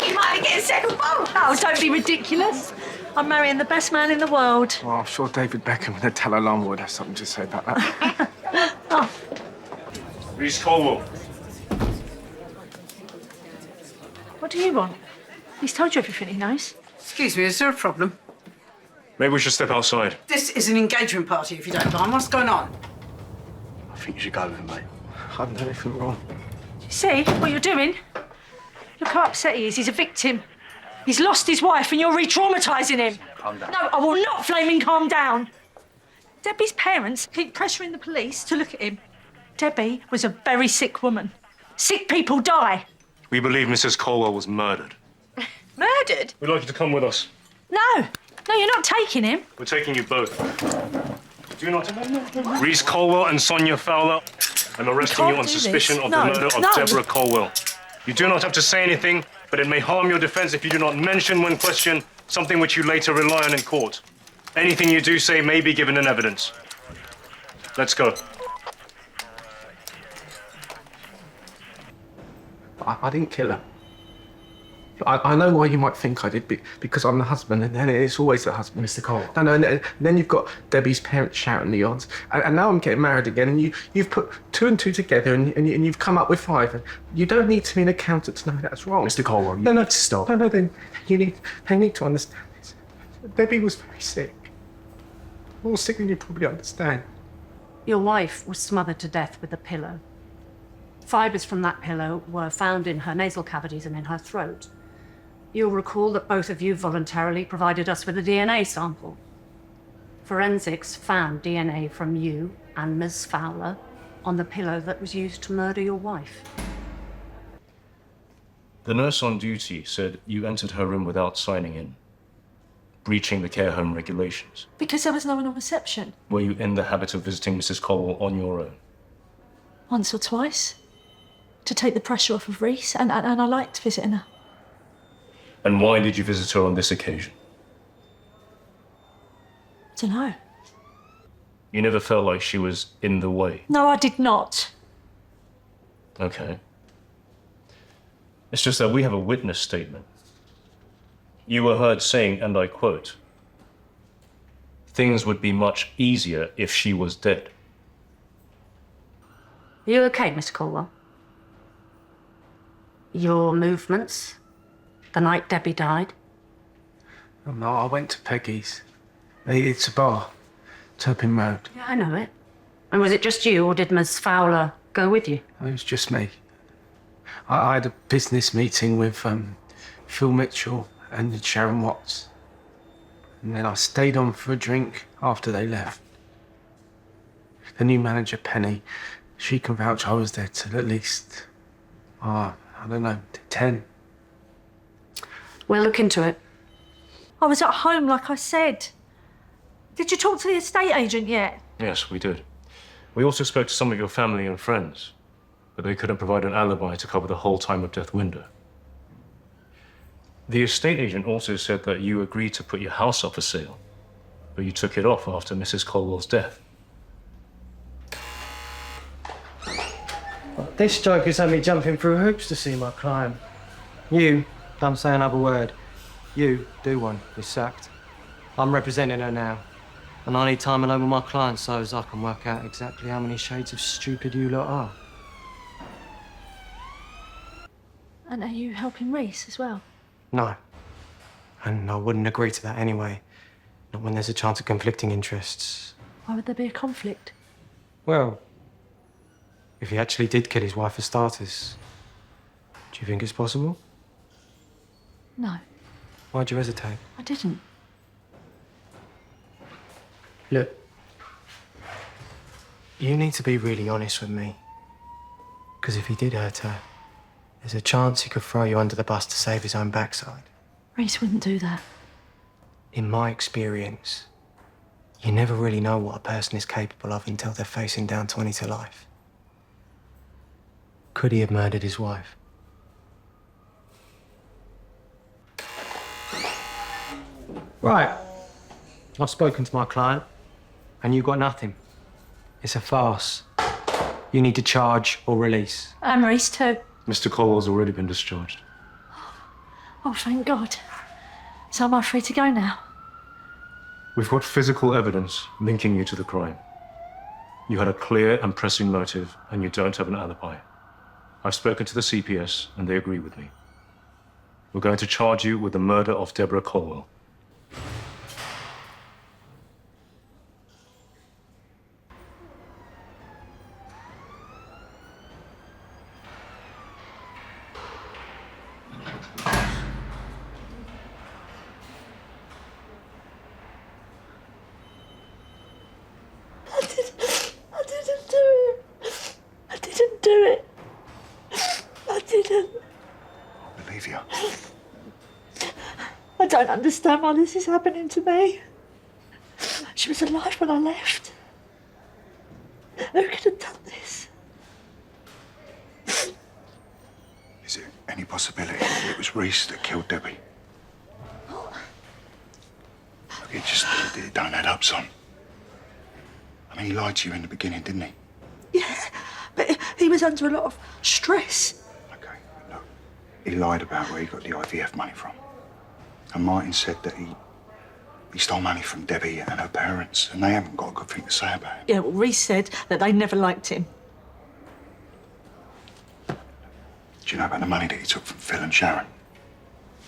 You might be getting second bowl. Oh, don't be ridiculous. I'm marrying the best man in the world.
Well, I'm sure David Beckham and the Tel Alarm would have something to say about that.
Reiss Colwell.
What do you want? He's told you everything he knows.
Excuse me, is there a problem?
Maybe we should step outside.
This is an engagement party, if you don't mind. What's going on?
I think you should go with him, mate.
I haven't done anything wrong.
See what you're doing? Look how upset he is. He's a victim. He's lost his wife and you're re-traumatising him.
Calm down.
No, I will not flaming calm down. Debbie's parents keep pressuring the police to look at him. Debbie was a very sick woman. Sick people die.
We believe Mrs. Colwell was murdered.
Murdered?
We'd like you to come with us.
No. No, you're not taking him.
We're taking you both. Do not... Reiss Colwell and Sonia Fowler. I'm arresting you on suspicion of the murder of Deborah Colwell. You do not have to say anything, but it may harm your defense if you do not mention when questioned something which you later rely on in court. Anything you do say may be given in evidence. Let's go.
I didn't kill her. I know why you might think I did, because I'm the husband, and then it's always the husband.
Mr. Cole.
No, and then you've got Debbie's parents shouting the odds, and now I'm getting married again, and you've put 2 and 2 together, and you've come up with 5. And you don't need to be an accountant to know that's wrong.
Mr. Colwell,
no,
stop.
No, then they need to understand this. Debbie was very sick. More sick than you probably understand.
Your wife was smothered to death with a pillow. Fibres from that pillow were found in her nasal cavities and in her throat. You'll recall that both of you voluntarily provided us with a DNA sample. Forensics found DNA from you and Ms. Fowler on the pillow that was used to murder your wife.
The nurse on duty said you entered her room without signing in, breaching the care home regulations.
Because there was no one on reception.
Were you in the habit of visiting Mrs. Colwell on your own?
Once or twice. To take the pressure off of Reiss, and I liked visiting her.
And why did you visit her on this occasion?
I don't know.
You never felt like she was in the way?
No, I did not.
Okay. It's just that we have a witness statement. You were heard saying, and I quote, "Things would be much easier if she was dead."
Are you okay, Mr. Caldwell? Your movements? The night Debbie died?
Oh, no, I went to Peggy's. It's a bar. Turpin Road.
Yeah, I know it. And was it just you, or did Miss Fowler go with you?
It was just me. I had a business meeting with Phil Mitchell and Sharon Watts. And then I stayed on for a drink after they left. The new manager, Penny, she can vouch I was there till at least, I don't know, 10.
We'll look into it.
I was at home, like I said. Did you talk to the estate agent yet?
Yes, we did. We also spoke to some of your family and friends, but they couldn't provide an alibi to cover the whole time of death window. The estate agent also said that you agreed to put your house up for sale, but you took it off after Mrs. Colwell's death.
This joker's had me jumping through hoops to see my client. You, don't say another word. You, do one. You're sacked. I'm representing her now. And I need time alone with my client so as I can work out exactly how many shades of stupid you lot are.
And are you helping Reiss as well?
No. And I wouldn't agree to that anyway. Not when there's a chance of conflicting interests.
Why would there be a conflict?
Well, if he actually did kill his wife for starters, do you think it's possible?
No,
Why'd you hesitate?
I didn't.
Look, you need to be really honest with me. Because if he did hurt her, there's a chance he could throw you under the bus to save his own backside.
Reiss wouldn't do that.
In my experience, you never really know what a person is capable of until they're facing down 20 to life. Could he have murdered his wife? Right. I've spoken to my client, and you got nothing. It's a farce. You need to charge or release.
And Reiss too.
Mr. Colwell's already been discharged.
Oh, thank God. So am I free to go now?
We've got physical evidence linking you to the crime. You had a clear and pressing motive, and you don't have an alibi. I've spoken to the CPS, and they agree with me. We're going to charge you with the murder of Deborah Colwell.
I don't understand why this is happening to me. She was alive when I left. Who could have done this?
Is it any possibility that it was Reiss that killed Debbie? Look, it don't add up, son. I mean, he lied to you in the beginning, didn't he?
Yeah, but he was under a lot of stress.
He lied about where he got the IVF money from. And Martin said that he stole money from Debbie and her parents, and they haven't got a good thing to say about him.
Yeah, well, Reiss said that they never liked him.
Do you know about the money that he took from Phil and Sharon?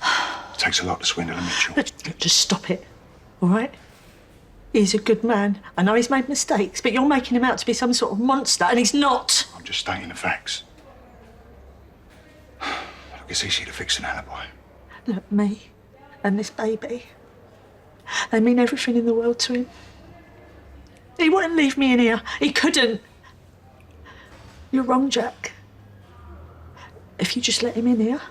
It takes a lot to swindle a Mitchell.
But just stop it, all right? He's a good man. I know he's made mistakes, but you're making him out to be some sort of monster, and he's not.
I'm just stating the facts. Look, it's easy to fix an alibi.
Look, me and this baby, they mean everything in the world to him. He wouldn't leave me in here. He couldn't. You're wrong, Jack. If you just let him in here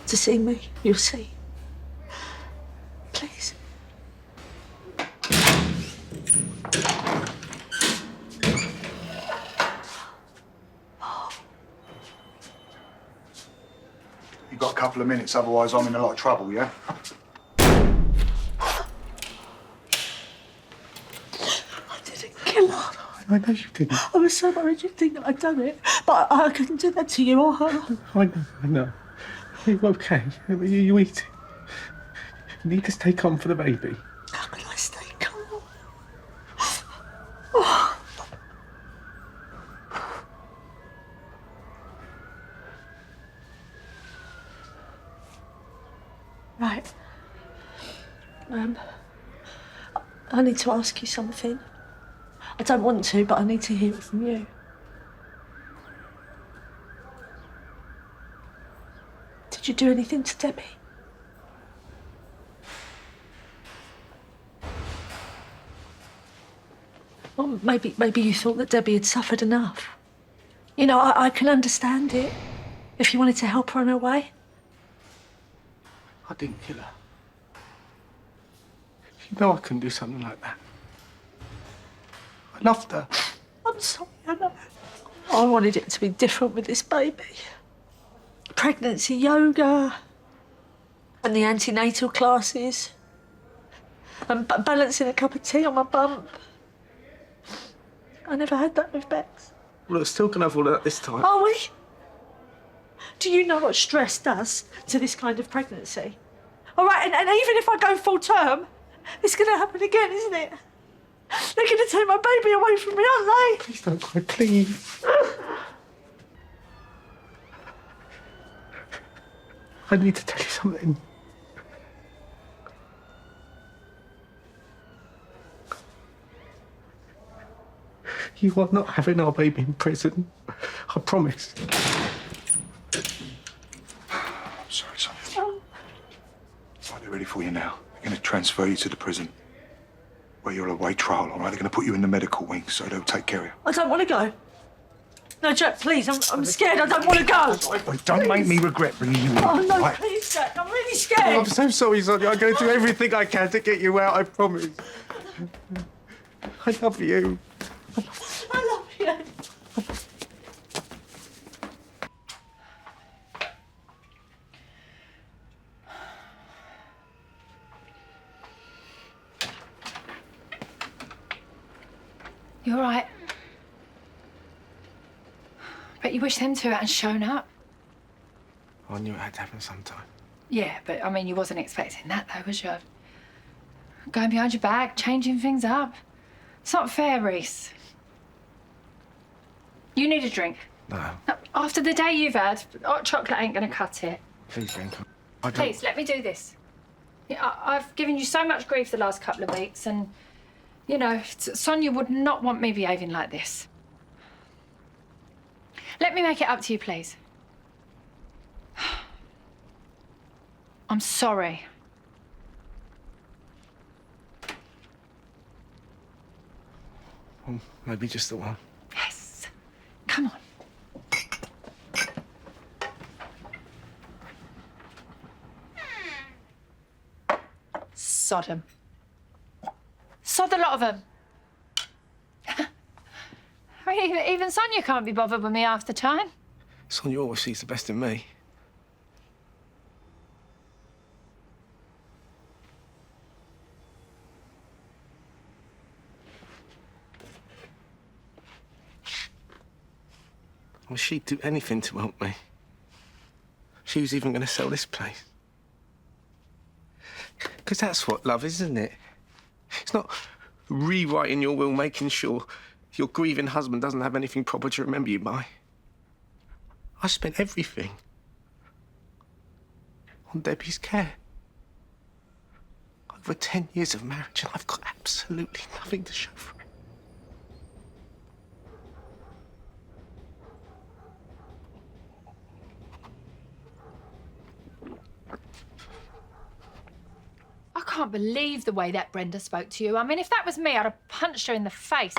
to see me, you'll see. Please.
You've got a couple of minutes, otherwise I'm in a lot of trouble, yeah?
I didn't kill
I know you didn't.
I was so worried you'd think that I'd done it, but I couldn't do that to you or her.
I know. Are you okay? You eating? You need to stay calm for the baby.
How can I stay calm? Oh. Right. I need to ask you something. I don't want to, but I need to hear it from you. Did you do anything to Debbie? Well, maybe you thought that Debbie had suffered enough. You know, I can understand it if you wanted to help her on her way.
I didn't kill her. You know I couldn't do something like that. I loved her.
I'm sorry, I know. I wanted it to be different with this baby. Pregnancy yoga and the antenatal classes and balancing a cup of tea on my bump. I never had that with Bex.
Well, we're still gonna have all of that this time.
Are we? Do you know what stress does to this kind of pregnancy? All right, and even if I go full term, it's going to happen again, isn't it? They're going to take my baby away from me, aren't they?
Please don't cry, please. I need to tell you something. You are not having our baby in prison. I promise.
I'm sorry, Sonia. Right, they're ready for you now. They're going to transfer you to the prison where you'll await trial, all right? They're going to put you in the medical wing, so they'll take care of you.
I don't want to go. No, Jack, please, I'm scared. I don't want to go.
Don't make me regret bringing you in.
Oh, no,
right?
please, Jack. I'm really scared.
Oh, I'm so sorry, Sonia. I'm going to do everything I can to get you out, I promise. I love you.
I love you.
You're right. Bet you wish them two hadn't shown up.
I knew it had to happen sometime.
Yeah, but I mean, you wasn't expecting that though, was you? Going behind your back, changing things up. It's not fair, Reiss. You need a drink.
No.
After the day you've had, hot chocolate ain't gonna cut it.
Please, Bianca.
Please, let me do this. Yeah, I've given you so much grief the last couple of weeks, and, you know, Sonia would not want me behaving like this. Let me make it up to you, please. I'm sorry.
Well, maybe just the one.
Yes. Come on. Sod 'em. Sod a lot of them. I mean, even Sonia can't be bothered with me half the time.
Sonia always sees the best in me. Well, she'd do anything to help me. She was even going to sell this place. Because that's what love is, isn't it? It's not rewriting your will, making sure your grieving husband doesn't have anything proper to remember you by. I spent everything on Debbie's care. Over 10 years of marriage, and I've got absolutely nothing to show for it.
I can't believe the way that Brenda spoke to you. I mean, if that was me, I'd have punched her in the face.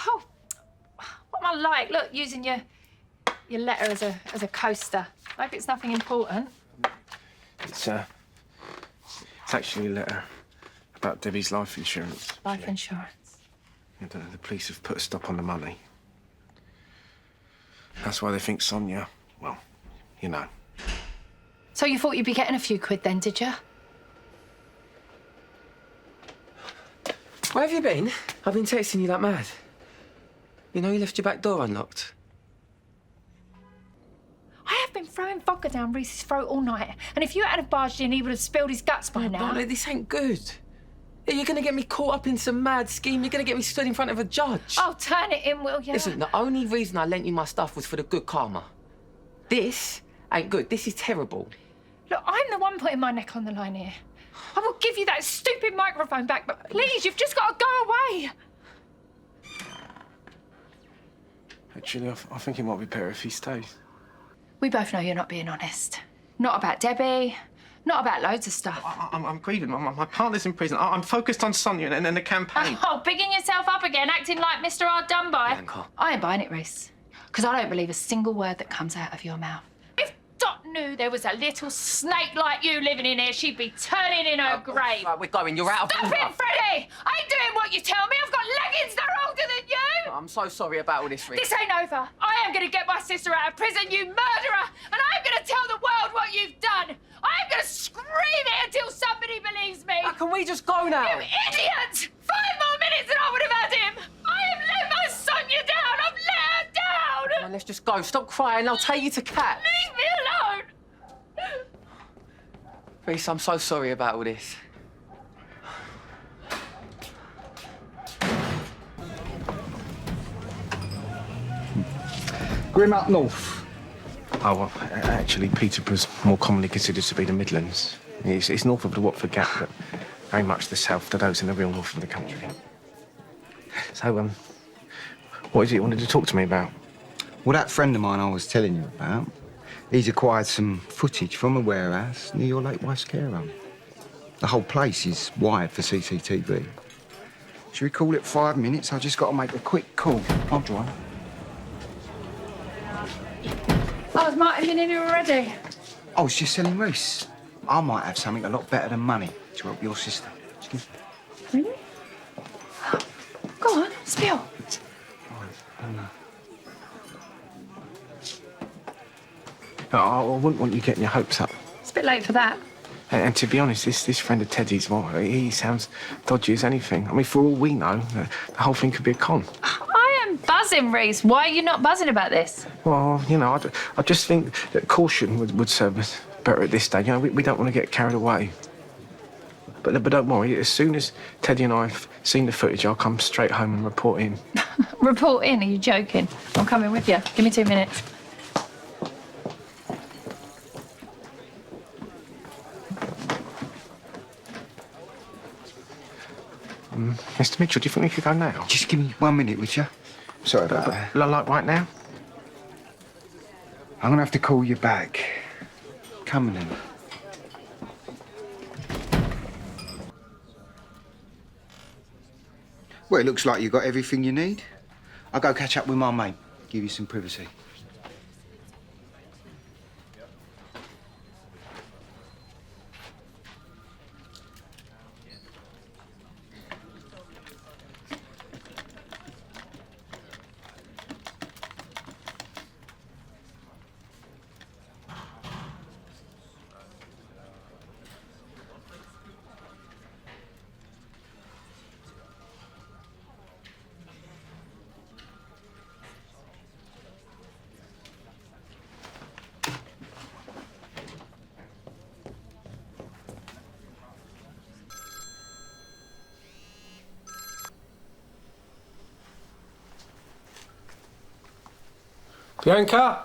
Oh, what am I like? Look, using your letter as a coaster. I hope it's nothing important.
It's actually a letter about Debbie's life insurance.
Life insurance.
The police have put a stop on the money. That's why they think Sonia, well, you know.
So you thought you'd be getting a few quid then, did you?
Where have you been? I've been texting you like mad. You know you left your back door unlocked.
I have been throwing vodka down Reese's throat all night, and if you hadn't have barged in, he would have spilled his guts by now.
Bartley, this ain't good. You're going to get me caught up in some mad scheme. You're going to get me stood in front of a judge.
Oh, turn it in, will you?
Listen, the only reason I lent you my stuff was for the good karma. This ain't good. This is terrible.
Look, I'm the one putting my neck on the line here. I will give you that stupid microphone back, but please, you've just got to go away.
Actually, I think it might be better if he stays.
We both know you're not being honest. Not about Debbie, not about loads of stuff.
I'm grieving. My partner's in prison. I'm focused on Sonia and the campaign.
Oh, bigging yourself up again, acting like Mr. Hard Done By.
Bianca.
I ain't buying it, Reiss. Because I don't believe a single word that comes out of your mouth. If Dot knew there was a little snake like you living in here, she'd be turning in her grave.
Right, we're going. You're out of order.
Stop it, Freddie! I ain't doing what you tell me. I've got leggings that are older than you.
I'm so sorry about all this, Reece.
This ain't over. I am going to get my sister out of prison, you murderer, and I'm going to tell the world what you've done. I'm going to scream it until somebody believes me.
Can we just go now?
You idiot! 5 more minutes and I would have had him. I have let my Sonia down. I've let her down.
Come on, let's just go. Stop crying. I'll take you to Cat.
Leave me alone.
Reece, I'm so sorry about all this.
Grim up north.
Oh, well, actually, Peterborough's more commonly considered to be the Midlands. It's north of the Watford Gap, but very much the south to those in the real north of the country. So, what is it you wanted to talk to me about?
Well, that friend of mine I was telling you about, he's acquired some footage from a warehouse near your late wife's care home. The whole place is wired for CCTV. Should we call it 5 minutes? I just got to make a quick call. I'll drive.
Oh, has Martin been in here already?
I was just telling Reece. I might have something a lot better than money to help your sister. Excuse me.
Really? Go on, spill.
I wouldn't want you getting your hopes up.
It's a bit late for that.
And to be honest, this friend of Teddy's, well, he sounds dodgy as anything. I mean, for all we know, the whole thing could be a con.
I am buzzing, Reece. Why are you not buzzing about this?
Well, you know, I just think that caution would serve us better at this stage. You know, we don't want to get carried away. But don't worry, as soon as Teddy and I have seen the footage, I'll come straight home and report in.
Report in? Are you joking? I'm coming with you. Give me 2 minutes.
Mr. Mitchell, do you think we could go now?
Just give me 1 minute, would you? Sorry about that.
Like right now?
I'm gonna have to call you back. Come on then. Well, it looks like you got everything you need. I'll go catch up with my mate, give you some privacy.
Bianca?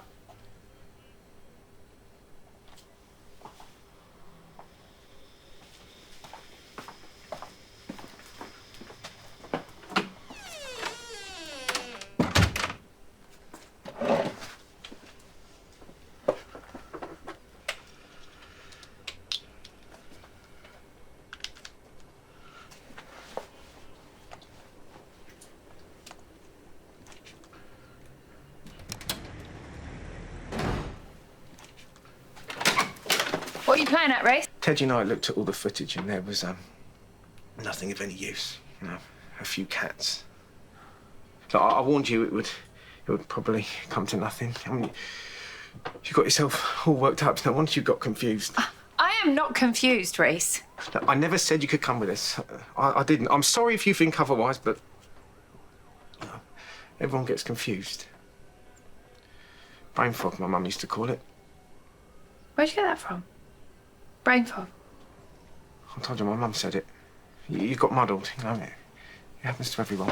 What are you playing at, Reiss?
Teddy and I looked at all the footage and there was nothing of any use. You know, a few cats. So I warned you it would probably come to nothing. I mean, you got yourself all worked up. No wonder you got confused.
I am not confused, Reiss.
Look, I never said you could come with us. I didn't. I'm sorry if you think otherwise, but Everyone gets confused. Brain fog, my mum used to call it.
Where'd you get that from? Brain fog?
I told you my mum said it. You got muddled, you know it. It happens to everyone.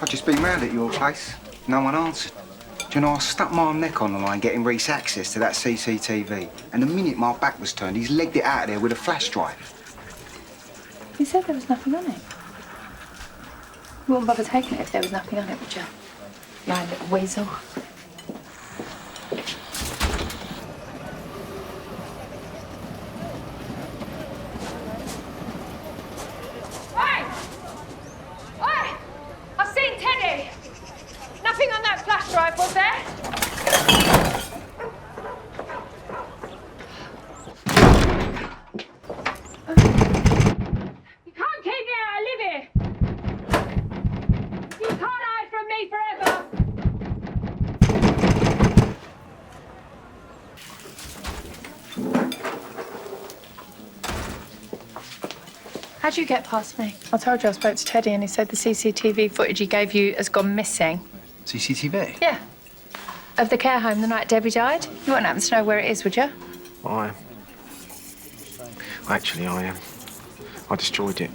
I've just been round at your place. No one answered. Do you know, I stuck my neck on the line getting Reiss access to that CCTV. And the minute my back was turned, he's legged it out of there with a flash drive.
You said there was nothing on it. You wouldn't bother taking it if there was nothing on it, would you? Lying little weasel.
Oi! Oi! I've seen Teddy! Nothing on that flash drive, was there? You can't keep me out, Olivia! You can't hide from me forever!
How'd you get past me? I told you I spoke to Teddy and he said the CCTV footage he gave you has gone missing.
CCTV?
Yeah. Of the care home the night Debbie died. You wouldn't happen to know where it is, would you?
Actually, I destroyed it.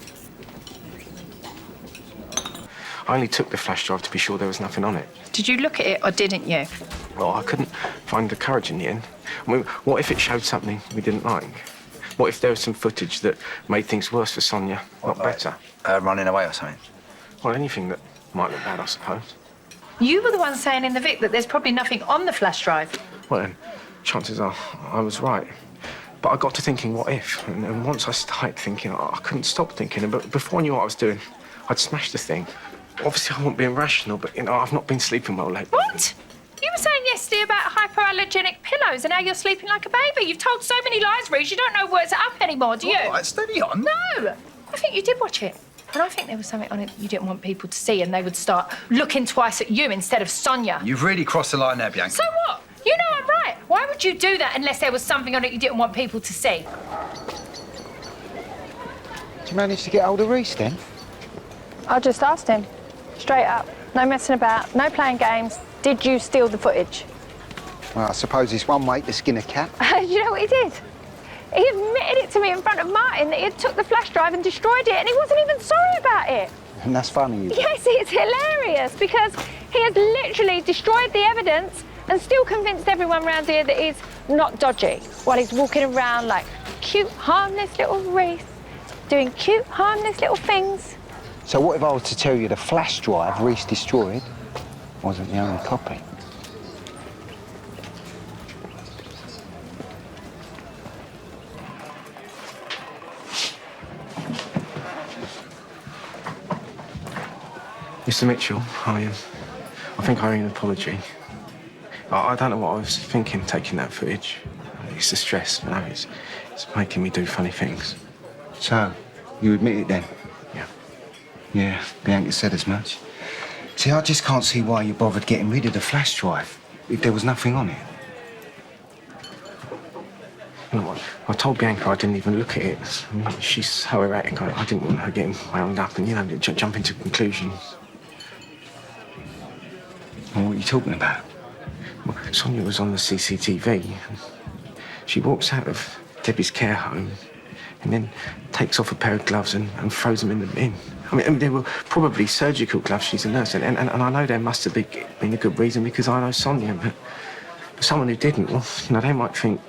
I only took the flash drive to be sure there was nothing on it.
Did you look at it or didn't you?
Well, I couldn't find the courage in the end. I mean, what if it showed something we didn't like? What if there was some footage that made things worse for Sonia, not better?
Running away or something?
Well, anything that might look bad, I suppose.
You were the one saying in the Vic that there's probably nothing on the flash drive.
Well, then, chances are I was right. But I got to thinking, what if? And once I started thinking, I couldn't stop thinking. And before I knew what I was doing, I'd smashed the thing. Obviously, I wasn't being rational, but, you know, I've not been sleeping well lately.
What? You were saying yesterday about hypoallergenic pillows and how you're sleeping like a baby. You've told so many lies, Reiss, you don't know words are up anymore, do you?
All right, steady on.
No! I think you did watch it. And I think there was something on it you didn't want people to see and they would start looking twice at you instead of Sonia.
You've really crossed the line there, Bianca.
So what? You know I'm right. Why would you do that unless there was something on it you didn't want people to see?
Did you manage to get hold of Reiss then?
I just asked him. Straight up. No messing about, no playing games. Did you steal the footage?
Well, I suppose it's one way to skin a cat.
You know what he did? He admitted it to me in front of Martin that he had took the flash drive and destroyed it, and he wasn't even sorry about it.
And that's funny.
Yes, it's hilarious because he has literally destroyed the evidence and still convinced everyone around here that he's not dodgy while he's walking around like cute, harmless little Reiss, doing cute, harmless little things.
So what if I was to tell you the flash drive Reiss destroyed wasn't the only copy?
Mr. Mitchell, I think I owe you an apology. I don't know what I was thinking taking that footage. It's the stress, you know, it's making me do funny things.
So, you admit it then?
Yeah.
Yeah, Bianca said as much. See, I just can't see why you bothered getting rid of the flash drive if there was nothing on it.
You know what? I told Bianca I didn't even look at it. I mean, she's so erratic. I didn't want her getting wound up and, you know, jump into conclusions.
Well, what are you talking about?
Well, Sonia was on the CCTV. She walks out of Debbie's care home and then takes off a pair of gloves and throws them in the bin. I mean, they were probably surgical gloves. She's a nurse. And I know there must have been a good reason because I know Sonia. But someone who didn't, well, you know, they might think...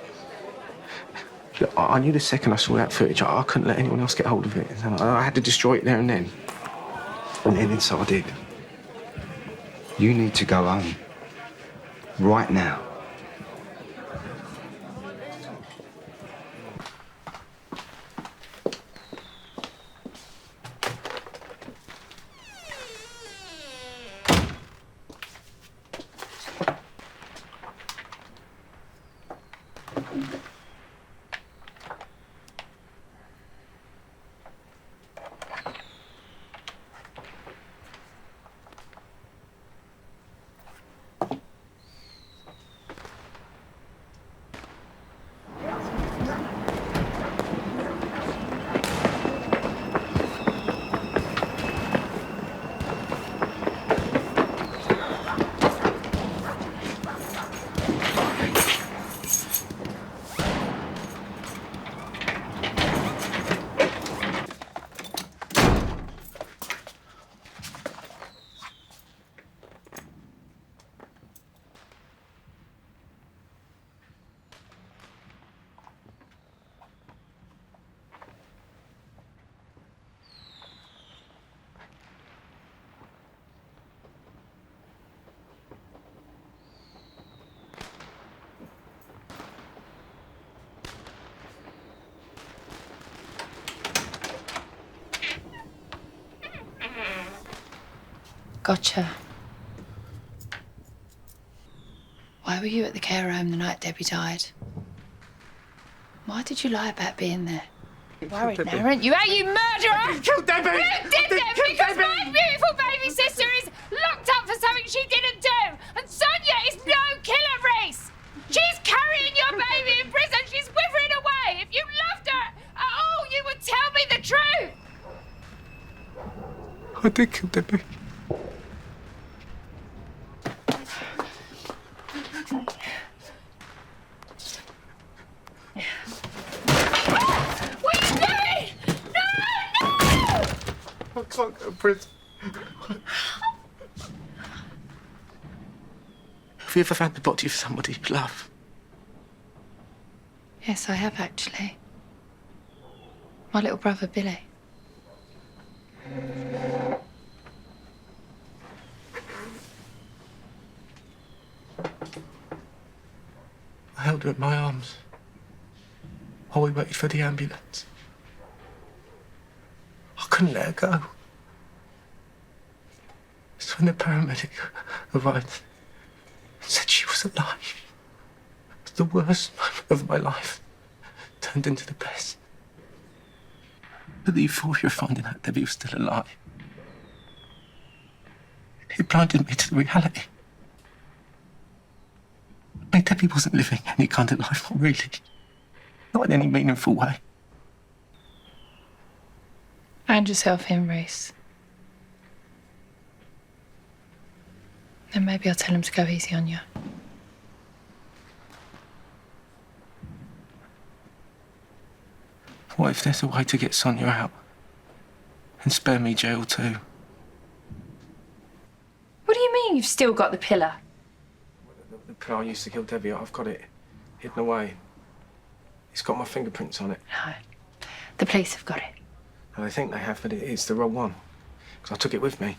Look, I knew the second I saw that footage, I couldn't let anyone else get hold of it. I had to destroy it there and then. And so I did.
You need to go home. Right now.
Gotcha. Why were you at the care home the night Debbie died? Why did you lie about being there? You're worried now, aren't you? You murderer!
You killed Debbie!
You did that because my beautiful baby sister is locked up for something she didn't do! And Sonia is no killer, Reiss! She's carrying your baby in prison! She's withering away! If you loved her at all, you would tell me the truth!
I did kill Debbie.
What are you doing? No!
I can't go to prison. Have you ever found the body of somebody you love?
Yes, I have actually. My little brother, Billy.
I held her in my arms while we waited for the ambulance. I couldn't let her go. So when the paramedic arrived and said she was alive, the worst moment of my life turned into the best. But the euphoria of finding out Debbie was still alive, it blinded me to the reality. I mean, Debbie wasn't living any kind of life, not really. Not in any meaningful way.
Hand yourself in, Reiss. Then maybe I'll tell him to go easy on you.
What if there's a way to get Sonia out and spare me jail too?
What do you mean you've still got the pillar?
The pillar I used to kill Debbie, I've got it hidden away. It's got my fingerprints on it.
No. The police have got it.
And they think they have, but it's the wrong one. Because I took it with me.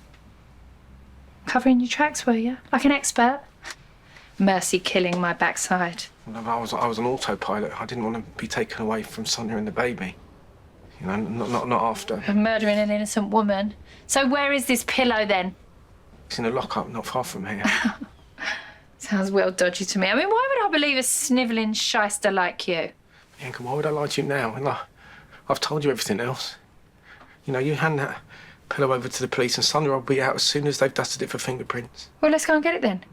Covering your tracks, were you? Like an expert? Mercy killing my backside.
Well, I was on autopilot. I didn't want to be taken away from Sonia and the baby. You know, not after.
For murdering an innocent woman. So where is this pillow then?
It's in a lockup not far from here.
Sounds well dodgy to me. I mean, why would I believe a snivelling shyster like you?
Bianca, why would I lie to you now? And I've told you everything else. You know, you hand that pillow over to the police and Sonia will be out as soon as they've dusted it for fingerprints.
Well, let's go and get it then.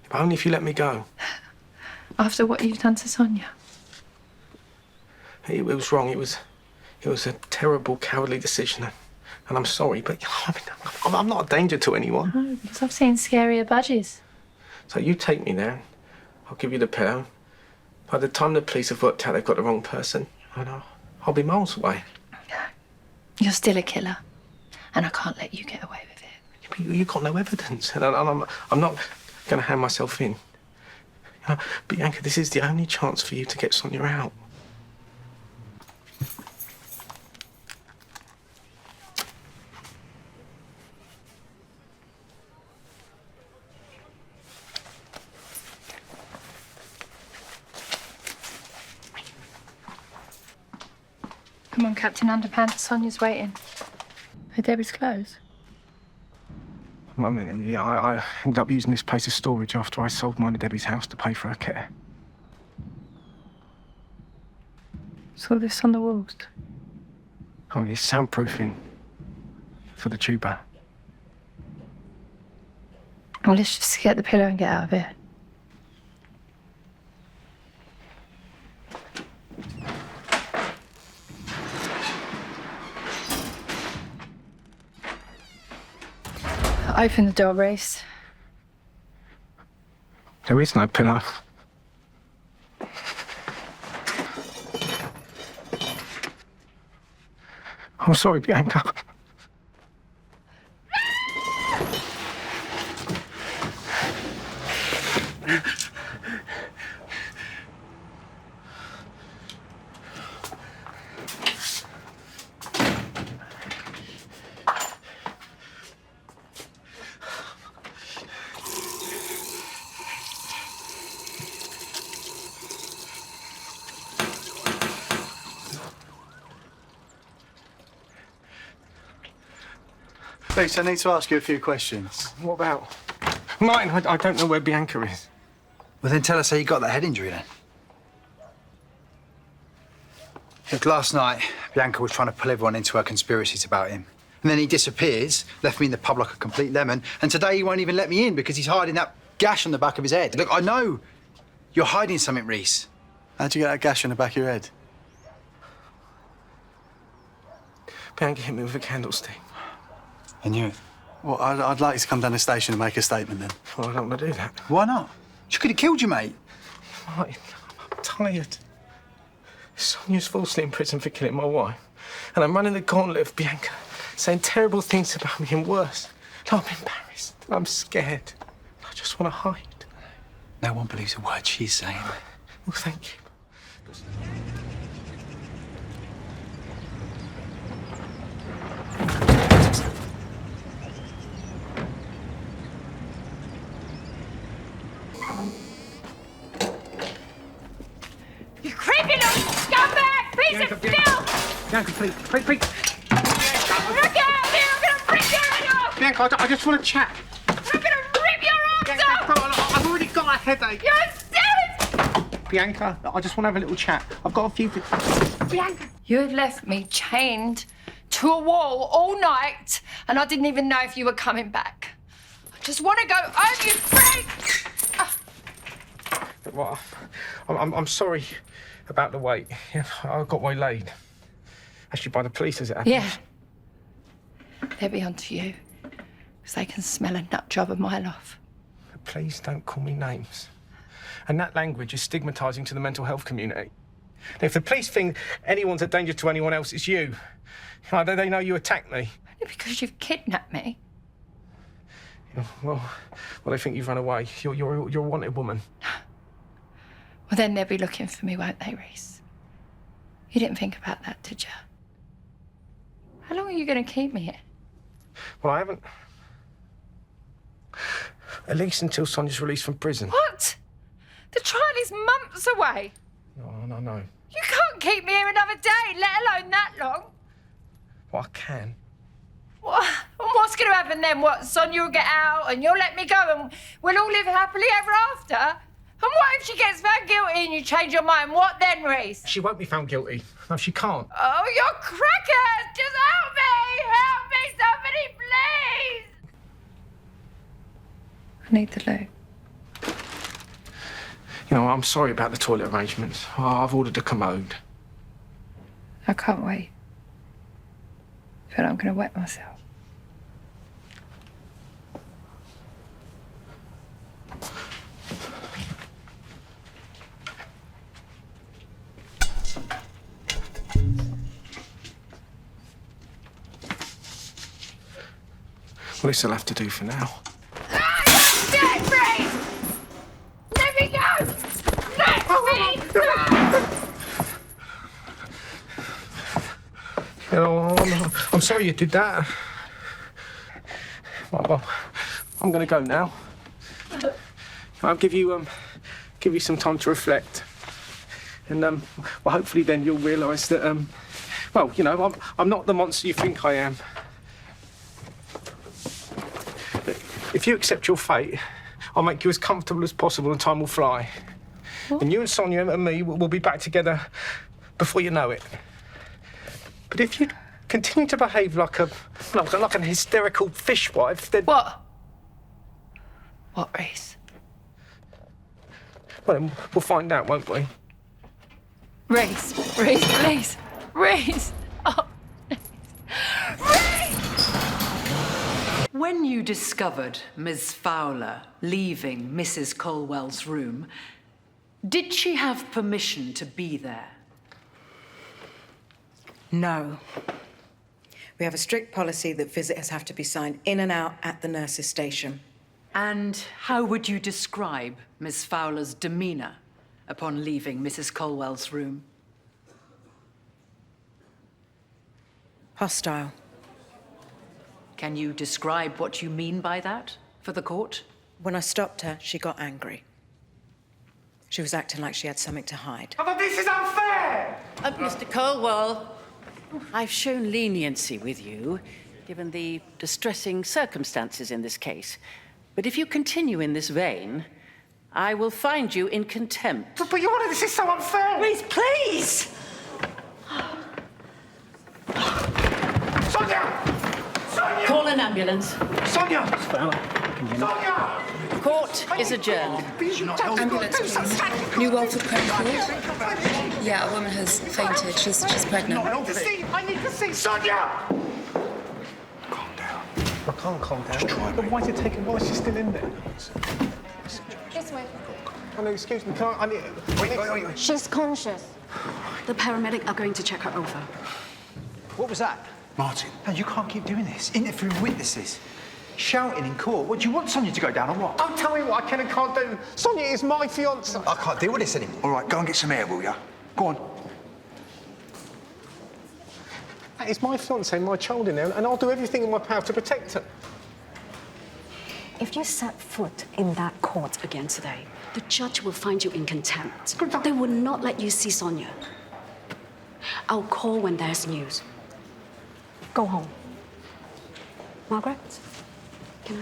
But only if you let me go.
After what you've done to Sonia.
It was wrong. It was a terrible, cowardly decision. And I'm sorry, but I mean, I'm not a danger to anyone.
No, because I've seen scarier budgies.
So you take me there. I'll give you the pillow. By the time the police have worked out they've got the wrong person, I'll be miles away.
You're still a killer. And I can't let you get away with it.
But you've got no evidence. And I'm not going to hand myself in. Bianca, this is the only chance for you to get Sonia out.
Come on, Captain Underpants. Sonia's waiting. Are Debbie's clothes?
I mean, yeah, I ended up using this place as storage after I sold mine at Debbie's house to pay for her care.
Saw this on the walls.
Oh, it's soundproofing for the tuba.
Well, let's just get the pillow and get out of here. Open the door, Reiss.
There is no pillow. I'm sorry, Bianca.
Reece, I need to ask you a few questions.
What about? Martin, I don't know where Bianca is.
Well, then tell us how you got that head injury then. Look, last night, Bianca was trying to pull everyone into her conspiracies about him. And then he disappears, left me in the pub like a complete lemon, and today he won't even let me in because he's hiding that gash on the back of his head. Look, I know you're hiding something, Reiss.
How'd you get that gash on the back of your head?
Bianca hit me with a candlestick.
I knew it.
Well, I'd like you to come down the station and make a statement then.
Well, I don't want to do that.
Why not? She could have killed you, mate.
Martin, I'm tired. Sonia's falsely in prison for killing my wife. And I'm running the gauntlet of Bianca, saying terrible things about me and worse. I'm embarrassed. I'm scared. I just want to hide.
No one believes a word she's saying.
Well, thank you.
You creepy little scumbag! Piece of filth!
Bianca, please.
Look out here! I'm gonna rip your head off!
Bianca, I just want to chat.
I'm gonna rip your arms off!
I've already got a headache.
You're silly!
Bianca, I just want to have a little chat. I've got a few things.
Bianca! You had left me chained to a wall all night, and I didn't even know if you were coming back. I just want to go home, you freak!
Well, I'm sorry about the wait. Yeah, I got waylaid. Actually, by the police, as it happens.
Yeah. They'll be on to you, because they can smell a nut job a mile off.
Please don't call me names. And that language is stigmatising to the mental health community. If the police think anyone's a danger to anyone else, it's you. They know you attacked me.
Only because you've kidnapped me.
Well, they think you've run away. You're a wanted woman.
Well, then they'll be looking for me, won't they, Reiss? You didn't think about that, did you? How long are you going to keep me here?
Well, I haven't. At least until Sonia's released from prison.
What? The trial is months away.
No.
You can't keep me here another day, let alone that long.
Well, I can.
What? And what's going to happen then? What, Sonia will get out and you'll let me go and we'll all live happily ever after? And what if she gets found guilty and you change your mind? What then, Reiss?
She won't be found guilty. No, she can't.
Oh, you're crackers! Just help me! Help me, somebody, please! I need the loo.
I'm sorry about the toilet arrangements. I've ordered a commode.
I can't wait. I feel like I'm going to wet myself.
Well, this'll have to do for now.
Dead, Reiss! Let me go! Let me go!
I'm sorry you did that. Well, I'm going to go now. I'll give you some time to reflect, and well, hopefully then you'll realise that I'm not the monster you think I am. If you accept your fate, I'll make you as comfortable as possible and time will fly. What? And you and Sonia and me will be back together before you know it. But if you continue to behave like an hysterical fishwife, then...
What? What, Reiss?
Well, then we'll find out, won't we?
Reiss, please. Reiss! Oh, Reiss!
When you discovered Ms. Fowler leaving Mrs. Colwell's room, did she have permission to be there?
No. We have a strict policy that visitors have to be signed in and out at the nurse's station.
And how would you describe Miss Fowler's demeanour upon leaving Mrs. Colwell's room?
Hostile.
Can you describe what you mean by that for the court?
When I stopped her, she got angry. She was acting like she had something to hide.
Oh, this is unfair!
Mr. Colwell, I've shown leniency with you.
given the distressing circumstances in this case. But if you continue in this vein, I will find you in contempt.
But Your Honour, this is so unfair!
Reese, please!
Sonia! Sonia!
Call an ambulance.
Sonia!
Sonia! Court is adjourned.
Ambulance, please. New Walford Crown Court. Yeah, a woman has fainted. She's pregnant.
I need to see Sonia!
I can't calm down. Just try, but why is it taking? Why is she still in there?
This way.
Oh, no, excuse me. Can I need... Wait.
She's conscious. The paramedic are going to check her over.
What was that? Martin, no, you can't keep doing this. Interviewing witnesses. Shouting in court. What, do you want Sonia to go down or what?
Don't tell me what I can and can't do. Sonia is my fiancée.
I can't deal with this anymore.
All right, go and get some air, will ya? Go on.
That is my fiancée, my child in there, and I'll do everything in my power to protect her.
If you set foot in that court again today, the judge will find you in contempt. They will not let you see Sonia. I'll call when there's news. Go home. Margaret, can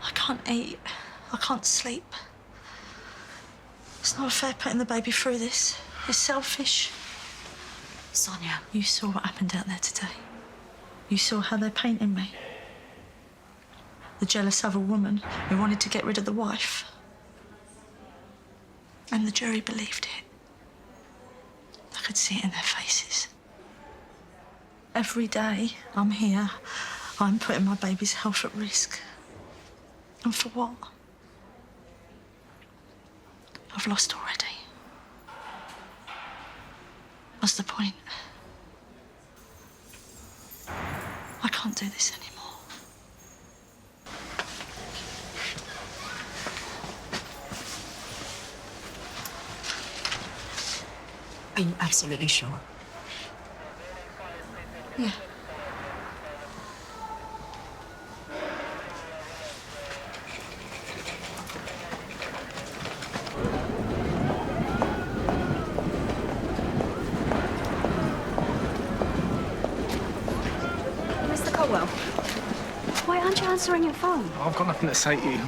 I can't eat. I can't sleep. It's not fair putting the baby through this. It's selfish. Sonia, you saw what happened out there today. You saw how they're painting me. The jealous other woman who wanted to get rid of the wife. And the jury believed it. I could see it in their faces. Every day I'm here, I'm putting my baby's health at risk. And for what? I've lost already. What's the point? I can't do this anymore.
Are you absolutely sure?
Yeah.
Mr. Colwell, why aren't you answering your phone?
I've got nothing to say to you.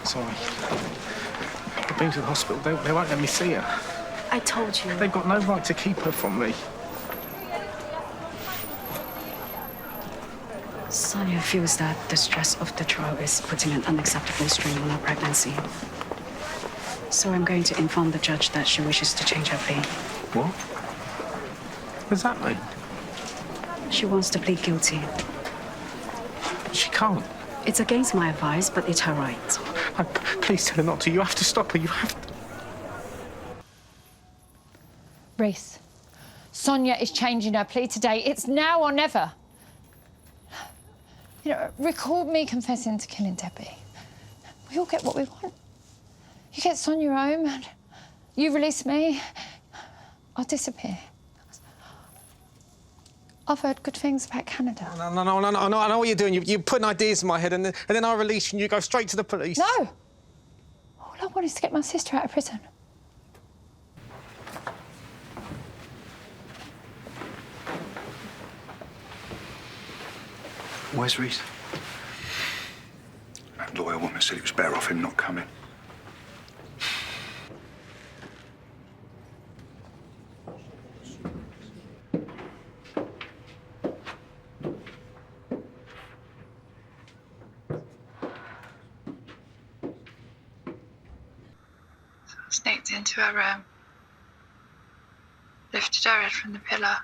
Sorry. I've been to the hospital. They won't let me see her.
I told you.
They've got no right to keep her from me.
Sonia feels that the stress of the trial is putting an unacceptable strain on her pregnancy. So I'm going to inform the judge that she wishes to change her plea.
What? What does that mean?
She wants to plead guilty.
She can't.
It's against my advice, but it's her right.
Please tell her not to. You have to stop her. You have to.
Reiss, Sonia is changing her plea today. It's now or never. You know, record me confessing to killing Debbie. We all get what we want. You get Sonia home and you release me, I'll disappear. I've heard good things about Canada.
No, I know what you're doing. You're putting ideas in my head and then I release you and you go straight to the police.
No! All I want is to get my sister out of prison.
Where's Reiss? That lawyer woman said it was better off him not coming.
Sneaked into her room, lifted her head from the pillow,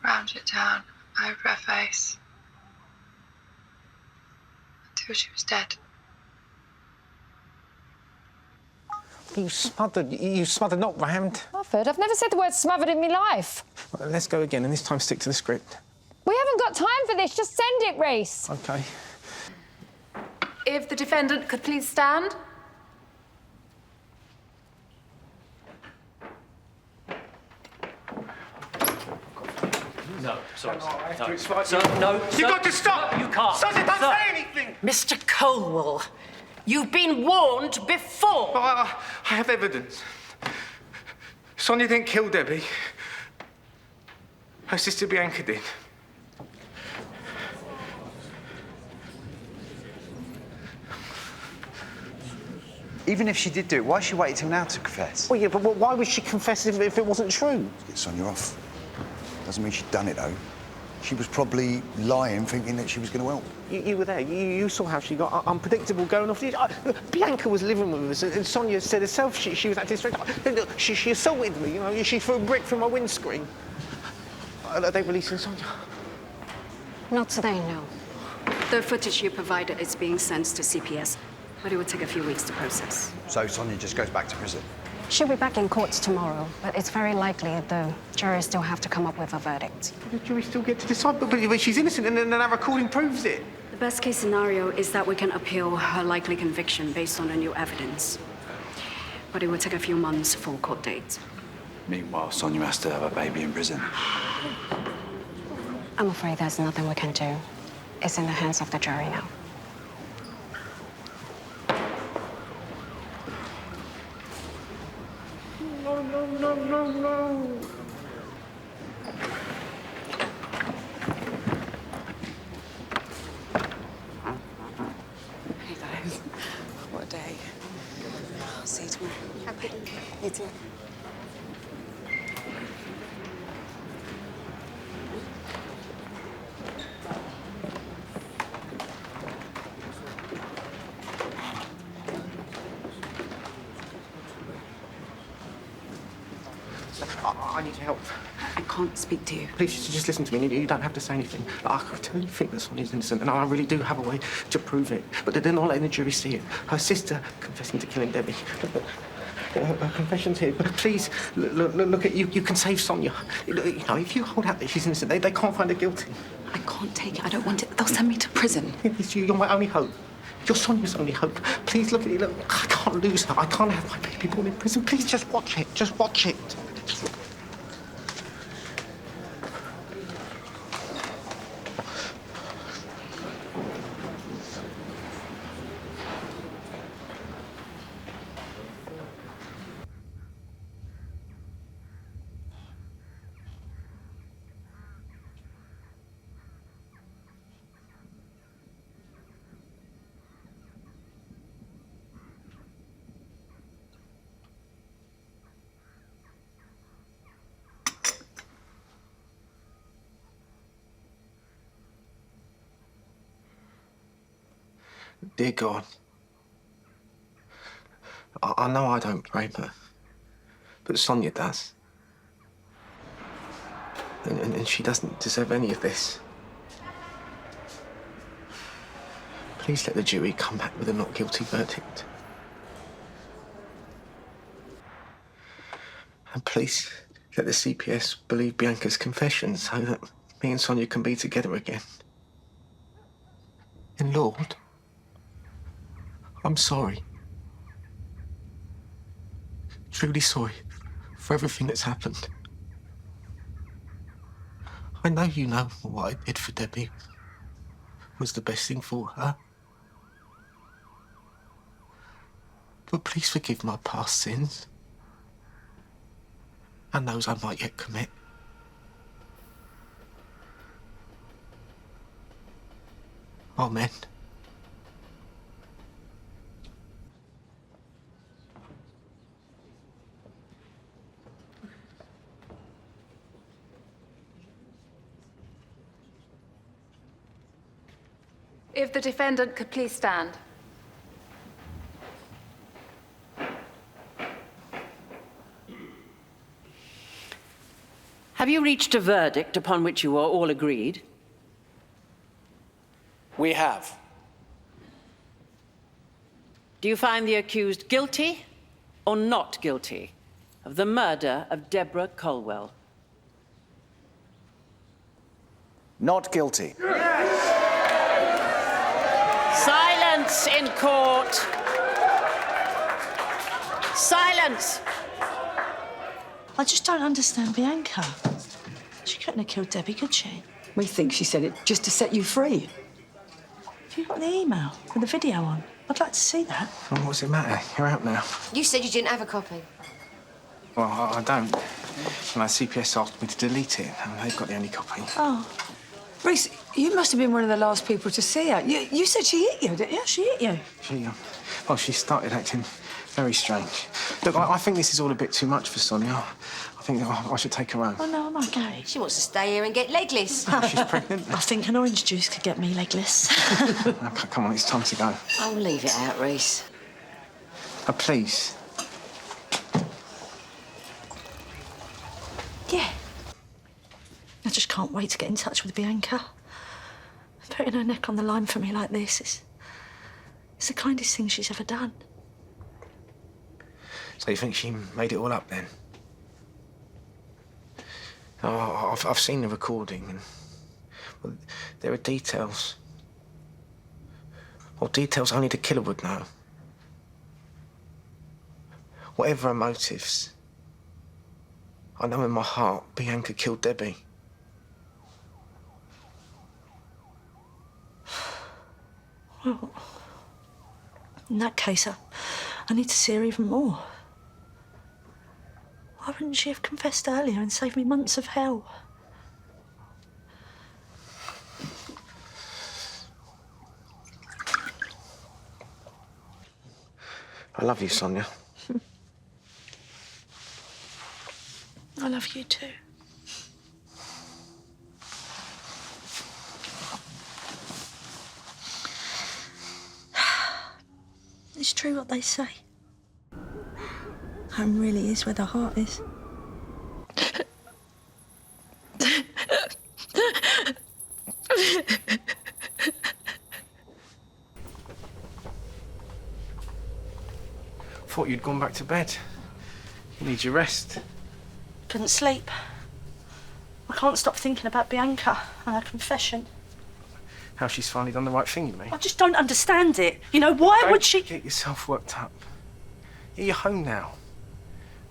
rammed it down over her face until she was dead.
You smothered, not rammed.
Walford, I've never said the word smothered in my life.
Right, let's go again, and this time stick to the script.
We haven't got time for this. Just send it, Reiss.
OK.
If the defendant could please stand.
No, sorry.
You've got to stop!
No, you can't.
Sonia, don't
Sir.
say anything!
Mr. Colwell,
You've been warned before.
But I have evidence. Sonia didn't kill Debbie. Her sister Bianca did.
Even if she did do it, why she waited till now to confess?
Well, yeah, but why would she confess if it wasn't true?
Get Sonia off. Doesn't mean she'd done it, though. She was probably lying, thinking that she was going to help.
You were there. You saw how she got unpredictable going off. Bianca was living with us, and Sonia said herself she was acting straight. Look, she assaulted me, you know. She threw a brick through my windscreen. Are they releasing Sonia?
Not today, no. The footage you provided is being sent to CPS, but it would take a few weeks to process.
So Sonia just goes back to prison?
She'll be back in court tomorrow, but it's very likely the jury still have to come up with a verdict.
The jury still get to decide, but she's innocent, and our recording proves it.
The best case scenario is that we can appeal her likely conviction based on the new evidence. But it will take a few months for a court date.
Meanwhile, Sonia has to have a baby in prison.
I'm afraid there's nothing we can do. It's in the hands of the jury now.
No.
Hey guys, what a day. I'll see you tomorrow. Happy. You too.
I need help.
I can't speak to you.
Please, just listen to me. You don't have to say anything. I totally think that Sonia's innocent, and I really do have a way to prove it. But they're not letting the jury see it. Her sister confessing to killing Debbie. Her confession's here. But please, look at you. You can save Sonia. You know, if you hold out that she's innocent, they can't find her guilty.
I can't take it. I don't want it. They'll send me to prison.
You're my only hope. You're Sonia's only hope. Please look at it. Look, I can't lose her. I can't have my baby born in prison. Please just watch it. Just watch it. Dear God, I know I don't blame her, but Sonia does. And she doesn't deserve any of this. Please let the jury come back with a not guilty verdict. And please let the CPS believe Bianca's confession so that me and Sonia can be together again. And Lord, I'm sorry. Truly sorry for everything that's happened. I know you know what I did for Debbie was the best thing for her. But please forgive my past sins and those I might yet commit. Amen.
If the defendant could please stand.
Have you reached a verdict upon which you are all agreed?
We have.
Do you find the accused guilty or not guilty of the murder of Deborah Colwell?
Not guilty.
Silence in court. Silence.
I just don't understand Bianca. She couldn't have killed Debbie, could she?
We think she said it just to set you free.
Have you got the email with the video on? I'd like to see that.
Well, what's the matter? You're out now.
You said you didn't have a copy.
Well, I don't. And my CPS asked me to delete it, and they've got the only copy.
Oh.
Reiss, you must have been one of the last people to see her. You said she hit you, didn't you?
She hit you.
She started acting very strange. Look, I think this is all a bit too much for Sonia. I think I should take her home.
Oh, no, I'm okay.
She wants to stay here and get legless.
She's pregnant.
I think an orange juice could get me legless.
Okay, come on, it's time to go.
I'll leave it out, Reiss.
Oh, please.
Yeah. I just can't wait to get in touch with Bianca. Putting her neck on the line for me like this it's the kindest thing she's ever done.
So you think she made it all up, then? Oh, I've seen the recording, and well, there are details. Well, details only the killer would know. Whatever her motives, I know in my heart Bianca killed Debbie.
Well, in that case, I need to see her even more. Why wouldn't she have confessed earlier and saved me months of hell?
I love you, Sonia.
I love you too. It's true what they say. Home really is where the heart is.
Thought you'd gone back to bed. You need your rest.
Couldn't sleep. I can't stop thinking about Bianca and her confession.
How she's finally done the right thing, you mean?
I just don't understand it. You know, why would she...
Don't get yourself worked up. You're home now.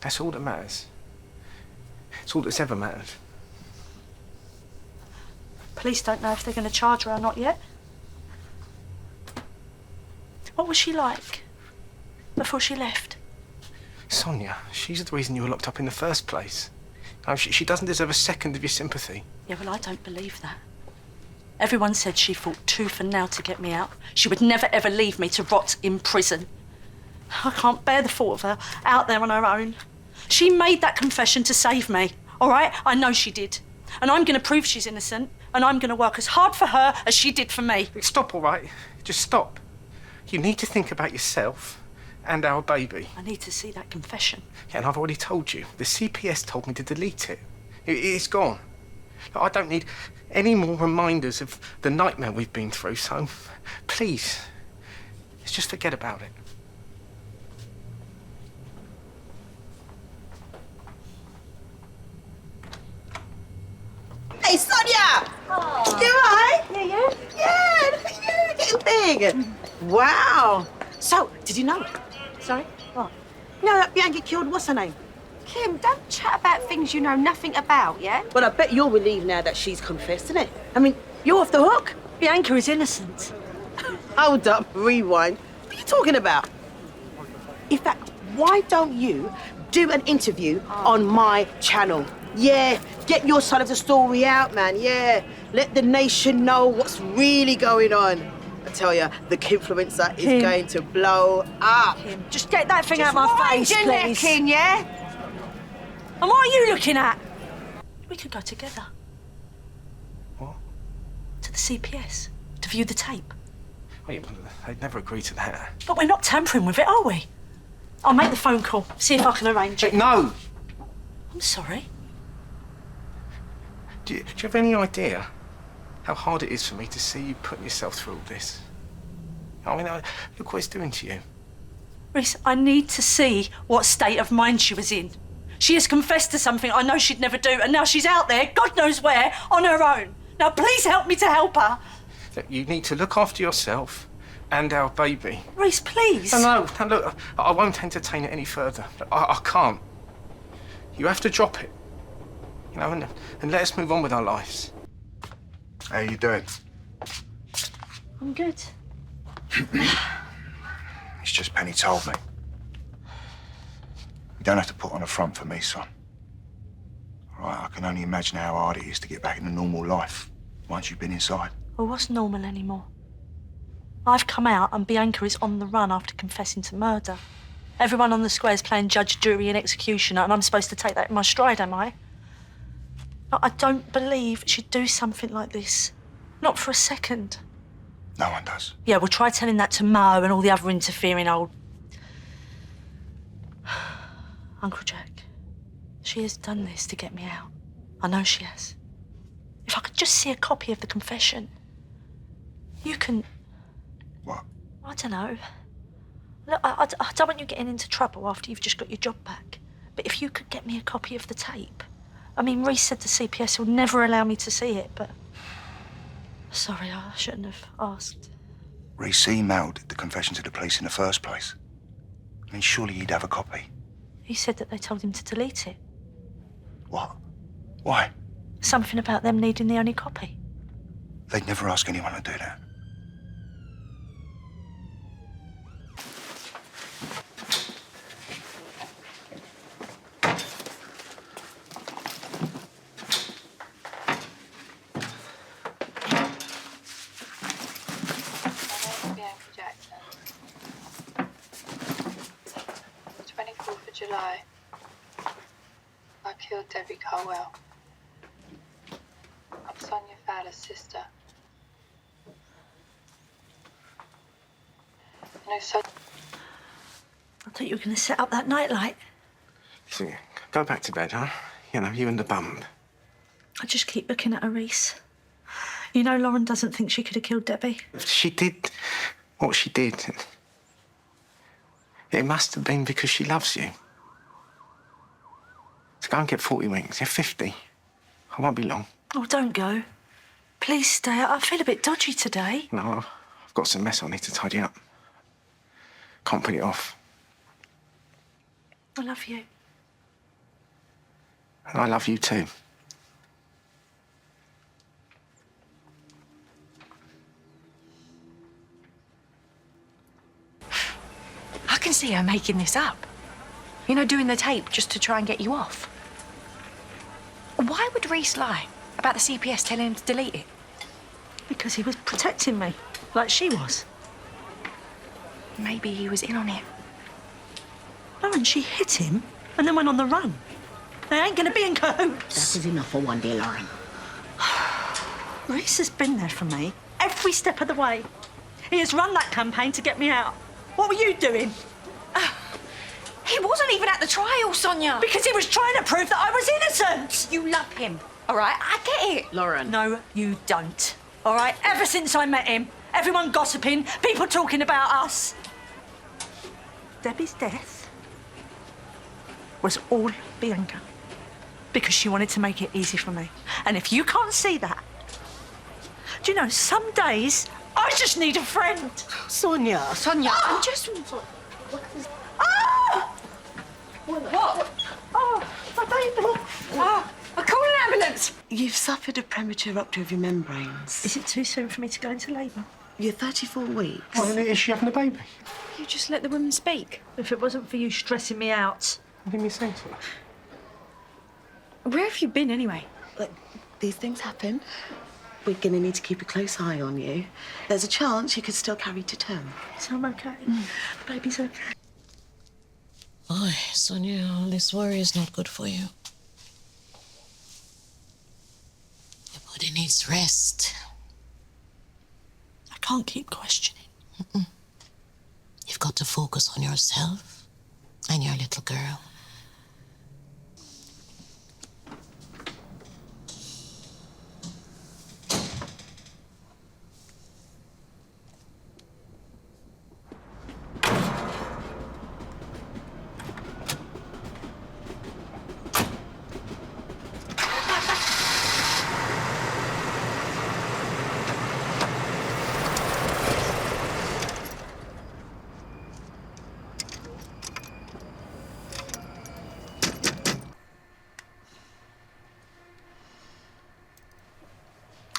That's all that matters. It's all that's ever mattered.
Police don't know if they're going to charge her or not yet. What was she like before she left?
Sonia, she's the reason you were locked up in the first place. No, she doesn't deserve a second of your sympathy.
Yeah, well, I don't believe that. Everyone said she fought tooth and nail to get me out. She would never, ever leave me to rot in prison. I can't bear the thought of her out there on her own. She made that confession to save me, all right? I know she did. And I'm going to prove she's innocent, and I'm going to work as hard for her as she did for me.
Stop, all right? Just stop. You need to think about yourself and our baby.
I need to see that confession.
Yeah, and I've already told you. The CPS told me to delete it. It's gone. I don't need any more reminders of the nightmare we've been through, so please, let's just forget about it.
Hey, Sonia!
Oh.
You all right?
Yeah, you?
Yeah, look at you, getting big. Wow. So, did you know it?
Sorry? What?
You know that Bianca killed, what's her name?
Kim, don't chat about things you know nothing about, yeah?
Well, I bet you're relieved now that she's confessed, isn't it? I mean, you're off the hook.
Bianca is innocent.
Hold up, rewind. What are you talking about? In fact, why don't you do an interview on my channel? Yeah, get your side of the story out, man, yeah. Let the nation know what's really going on. I tell you, the Kimfluencer is going to blow up.
Kim, just get that thing out of my face,
your
please.
neck in, yeah?
And what are you looking at? We could go together.
What?
To the CPS, to view the tape.
Oh, yeah, they'd never agree to that.
But we're not tampering with it, are we? I'll make the phone call, see if I can arrange it.
No!
I'm sorry.
Do you have any idea how hard it is for me to see you putting yourself through all this? I mean, look what it's doing to you.
Reiss, I need to see what state of mind she was in. She has confessed to something I know she'd never do, and now she's out there, God knows where, on her own. Now, please help me to help her.
Look, you need to look after yourself and our baby.
Reiss, please.
No, look, I won't entertain it any further. I can't. You have to drop it. You know, and let us move on with our lives.
How you doing?
I'm good.
And he told me. You don't have to put on a front for me, son. All right, I can only imagine how hard it is to get back into normal life once you've been inside.
Well, what's normal anymore? I've come out and Bianca is on the run after confessing to murder. Everyone on the square's playing judge, jury and executioner, and I'm supposed to take that in my stride, am I? But I don't believe she'd do something like this. Not for a second.
No one does.
Yeah, well, try telling that to Mo and all the other interfering old... Uncle Jack, she has done this to get me out. I know she has. If I could just see a copy of the confession, you can...
What?
I don't know. Look, I don't want you getting into trouble after you've just got your job back. But if you could get me a copy of the tape... I mean, Reiss said the CPS will never allow me to see it, but... Sorry, I shouldn't have asked.
Reiss emailed the confession to the police in the first place. I mean, surely he'd have a copy.
He said that they told him to delete it.
What? Why?
Something about them needing the only copy.
They'd never ask anyone to do that.
July, I killed Debbie Colwell. I'm Sonia Fowler's sister. No, so...
I thought you were going to set up that nightlight.
So, go back to bed, huh? You know, you and the bump.
I just keep looking at her, Reiss. You know, Lauren doesn't think she could have killed Debbie.
She did what she did. It must have been because she loves you. So go and get 40 winks. You're 50. I won't be long.
Oh, don't go. Please stay. I feel a bit dodgy today.
No, I've got some mess I need to tidy up. Can't put it off.
I love you.
And I love you too.
I can see her making this up. You know, doing the tape just to try and get you off. Why would Reiss lie about the CPS telling him to delete it?
Because he was protecting me, like she was.
Maybe he was in on it.
Lauren, she hit him and then went on the run. They ain't going to be in cahoots.
That is enough for one day, Lauren.
Reiss has been there for me every step of the way. He has run that campaign to get me out. What were you doing?
He wasn't even at the trial, Sonia.
Because he was trying to prove that I was innocent.
You love him, all right? I get it.
Lauren. No, you don't. All right? Ever since I met him, everyone gossiping, people talking about us. Debbie's death was all Bianca. Because she wanted to make it easy for me. And if you can't see that, do you know, some days I just need a friend.
Sonia.
Sonia, I'm just...
Ah!
What?
Oh, my baby.
Oh, I'll call an ambulance.
You've suffered a premature rupture of your membranes.
Is it too soon for me to go into labour?
You're 34 weeks.
Well, is she having a baby?
You just let the woman speak.
If it wasn't for you stressing me out.
What did you say to her?
Where have you been, anyway?
Look, these things happen. We're going to need to keep a close eye on you. There's a chance you could still carry to term.
So I'm okay. The baby's okay.
Boy, Sonia, all this worry is not good for you. Your body needs rest.
I can't keep questioning.
You've got to focus on yourself and your little girl.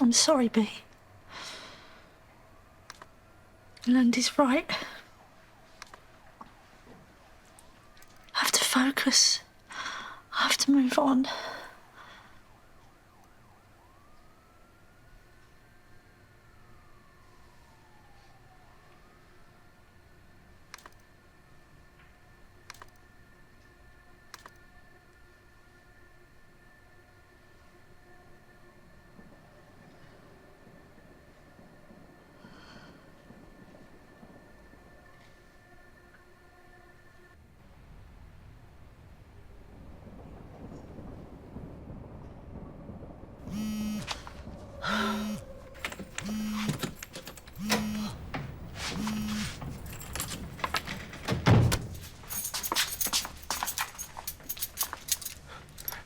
I'm sorry, B. Landy's right. focus. I have to move on.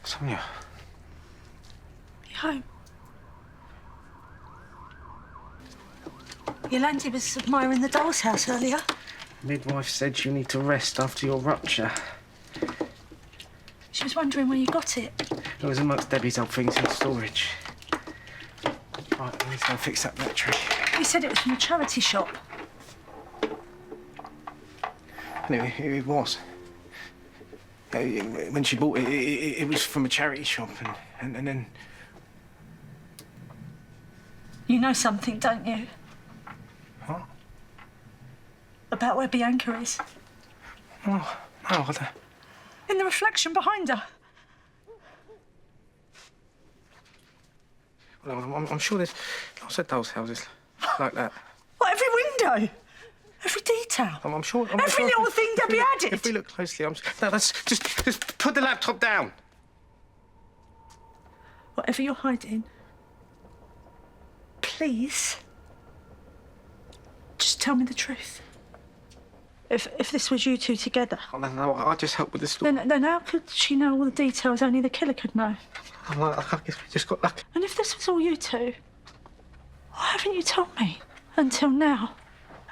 Sonia.
You home? Yolandi was admiring the doll's house earlier.
Midwife said you need to rest after your rupture.
She was wondering where you got it.
It was amongst Debbie's old things in storage. Right, I need to go fix that battery.
You said it was from a charity shop.
And it was. When she bought it, it was from a charity shop, and then...
You know something, don't you?
What?
About where Bianca is.
Oh, no, I don't...
In the reflection behind her.
Well, I'm sure there's lots of dolls' houses like that.
What, every window? Every detail?
I'm sure...
Every little thing Debbie added?
If we look closely, No, that's... Just put the laptop down.
Whatever you're hiding, please, just tell me the truth. If this was you two together...
Oh, no, I'll just help with the story.
Then how could she know all the details only the killer could know?
I guess we just got lucky.
And if this was all you two, why haven't you told me until now?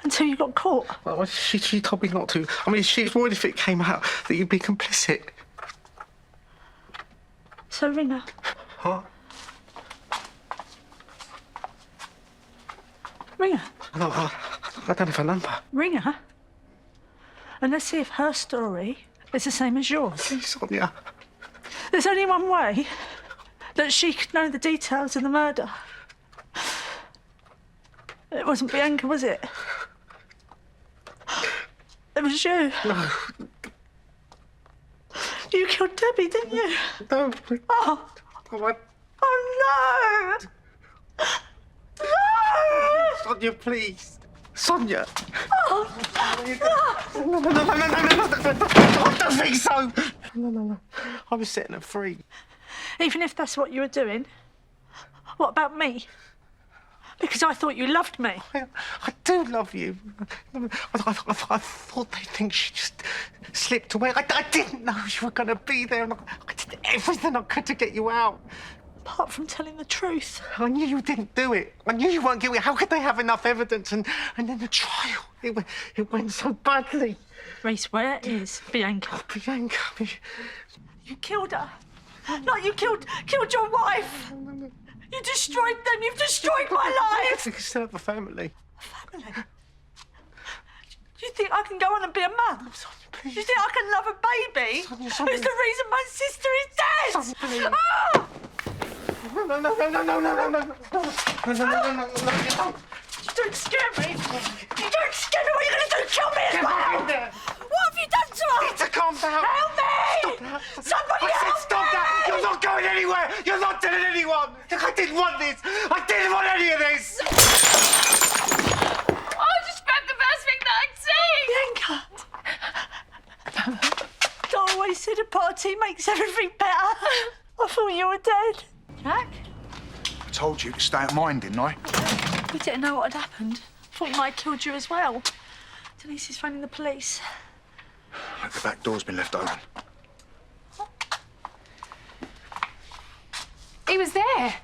Until you got caught?
Well, she told me not to. I mean, she's worried if it came out that you'd be complicit.
So ring her.
Huh?
Ring her.
No, I don't have a number.
Ring her. And let's see if her story is the same as yours.
Please, Sonia.
There's only one way that she could know the details of the murder. It wasn't Bianca, was it? It was you.
No.
You killed Debbie, didn't you?
No.
Oh. Oh, no! No!
Sonia, please. Sonia.
Oh.
No, I don't think so. No. I was setting her free.
Even if that's what you were doing, what about me? Because I thought you loved me.
I do love you. I thought they'd think she just slipped away. I didn't know you were going to be there. And I did everything I could to get you out.
Apart from telling the truth.
I knew you didn't do it. I knew you weren't guilty. How could they have enough evidence? And then the trial, it went so badly.
Reiss, where is Bianca?
Bianca.
You killed her. No, you killed your wife. You destroyed them. You've destroyed my life.
You can still have a family.
A family? Do you think I can go on and be a mum? Do you think I can love a baby?
Sonia.
Who's the reason my sister is dead?
Sonia,
Oh!
No.
You don't scare me. You don't scare me. What are you going to do? Kill me as well? What have you done to her?
You need to calm down.
Help me!
Stop that.
Somebody
I said
help
stop
me!
that. You're not going anywhere. You're not telling anyone. Look, I didn't want this. I didn't want any of this.
I just spoke the first thing that I'd seen.
Bianca. I always said a party makes everything better. I thought you were dead. Jack?
I told you to stay at mine, didn't I?
We didn't know what had happened. Thought he might have killed you as well. Denise is phoning the police.
Like the back door's been left open.
He was there.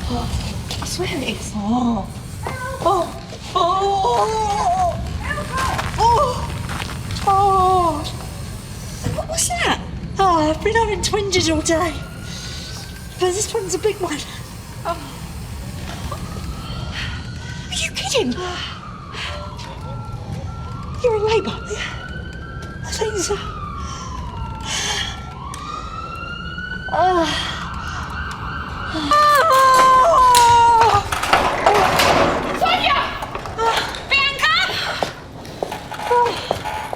I swear it is. Oh. Oh. Oh. Oh. Oh. What's that? Oh, I've been having twinges all day. But this one's a big one. Oh. Are you kidding? You're in labour? I think so.
Sonia! Bianca!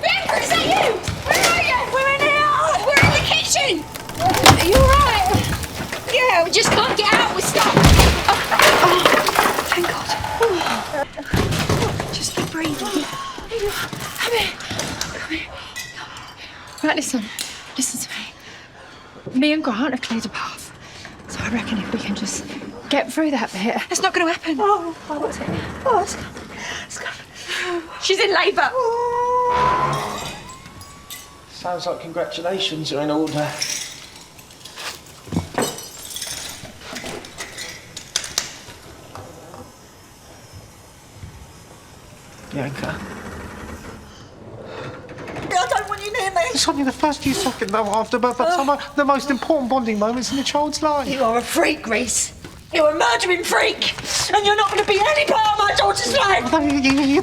Bianca, is that you? Where are you?
We're in here!
We're in the kitchen! Are you alright? Yeah, we just can't get out, we're stuck.
Thank God. Just keep breathing.
Come here. Come here. Right, listen to me. Me and Grant have cleared a path. So I reckon if we can just get through that bit.
It's not going to happen. Oh, what's it? Oh, it's coming.
She's in labour.
Sounds like congratulations are in order. Bianca.
I don't want you near me.
It's only the first few seconds though after birth, but some of the most important bonding moments in a child's life.
You are a freak, Reiss. You're a murdering freak. And you're not going to be any part of my daughter's life.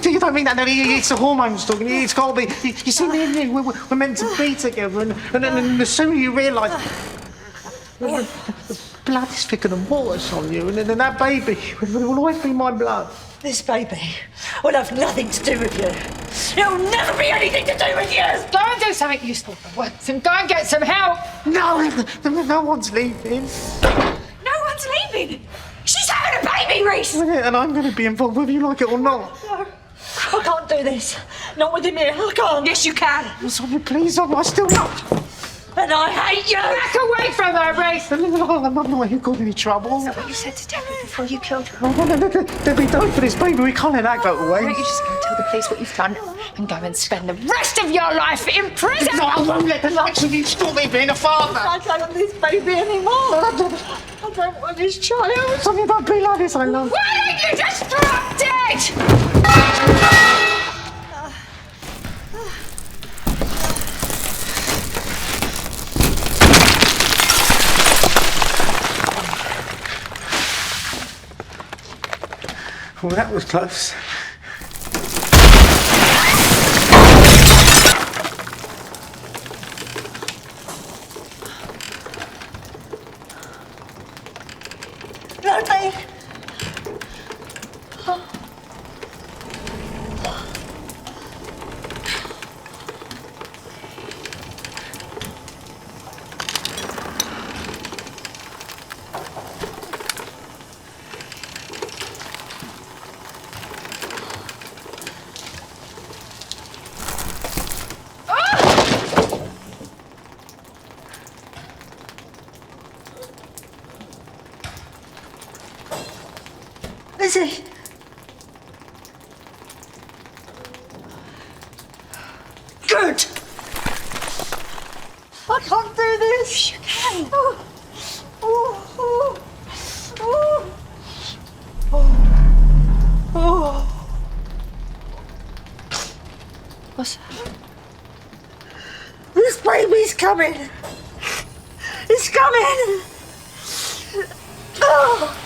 You don't mean that. No, it's the hormones talking. It's got to be. You see, me and you, we're meant to be together, and the sooner you realise the blood is thicker than water, Sonia, and then that baby will always be my blood.
This baby will have nothing to do with you. It'll never be anything to do with you.
Go and do something useful for once and go and get some help.
No one's leaving.
No one's leaving. She's having a baby, Reiss.
And I'm going to be involved whether you like it or not.
No, I can't do this. Not with him here. I can't.
Yes, you can.
Sonia, please, I still not.
And I hate you.
Back away from her, Reiss.
I'm not going to cause any trouble.
Is that what you said to Debbie before you killed her?
No, Debbie, don't for this baby. We can't let that go away.
Why don't you just go and tell the police what you've done and go and spend the rest of your life in prison?
No, I won't let the likes of you stop me being a father.
I don't want this baby anymore. I don't want this child.
Sonia, don't be like this, I love you.
Why don't you just drop dead?
Well, that was close.
No, babe. Is he? Good. I can't do this. You can. Oh. Oh. Oh. Oh. Oh. What's that? This baby's coming. It's coming. Oh.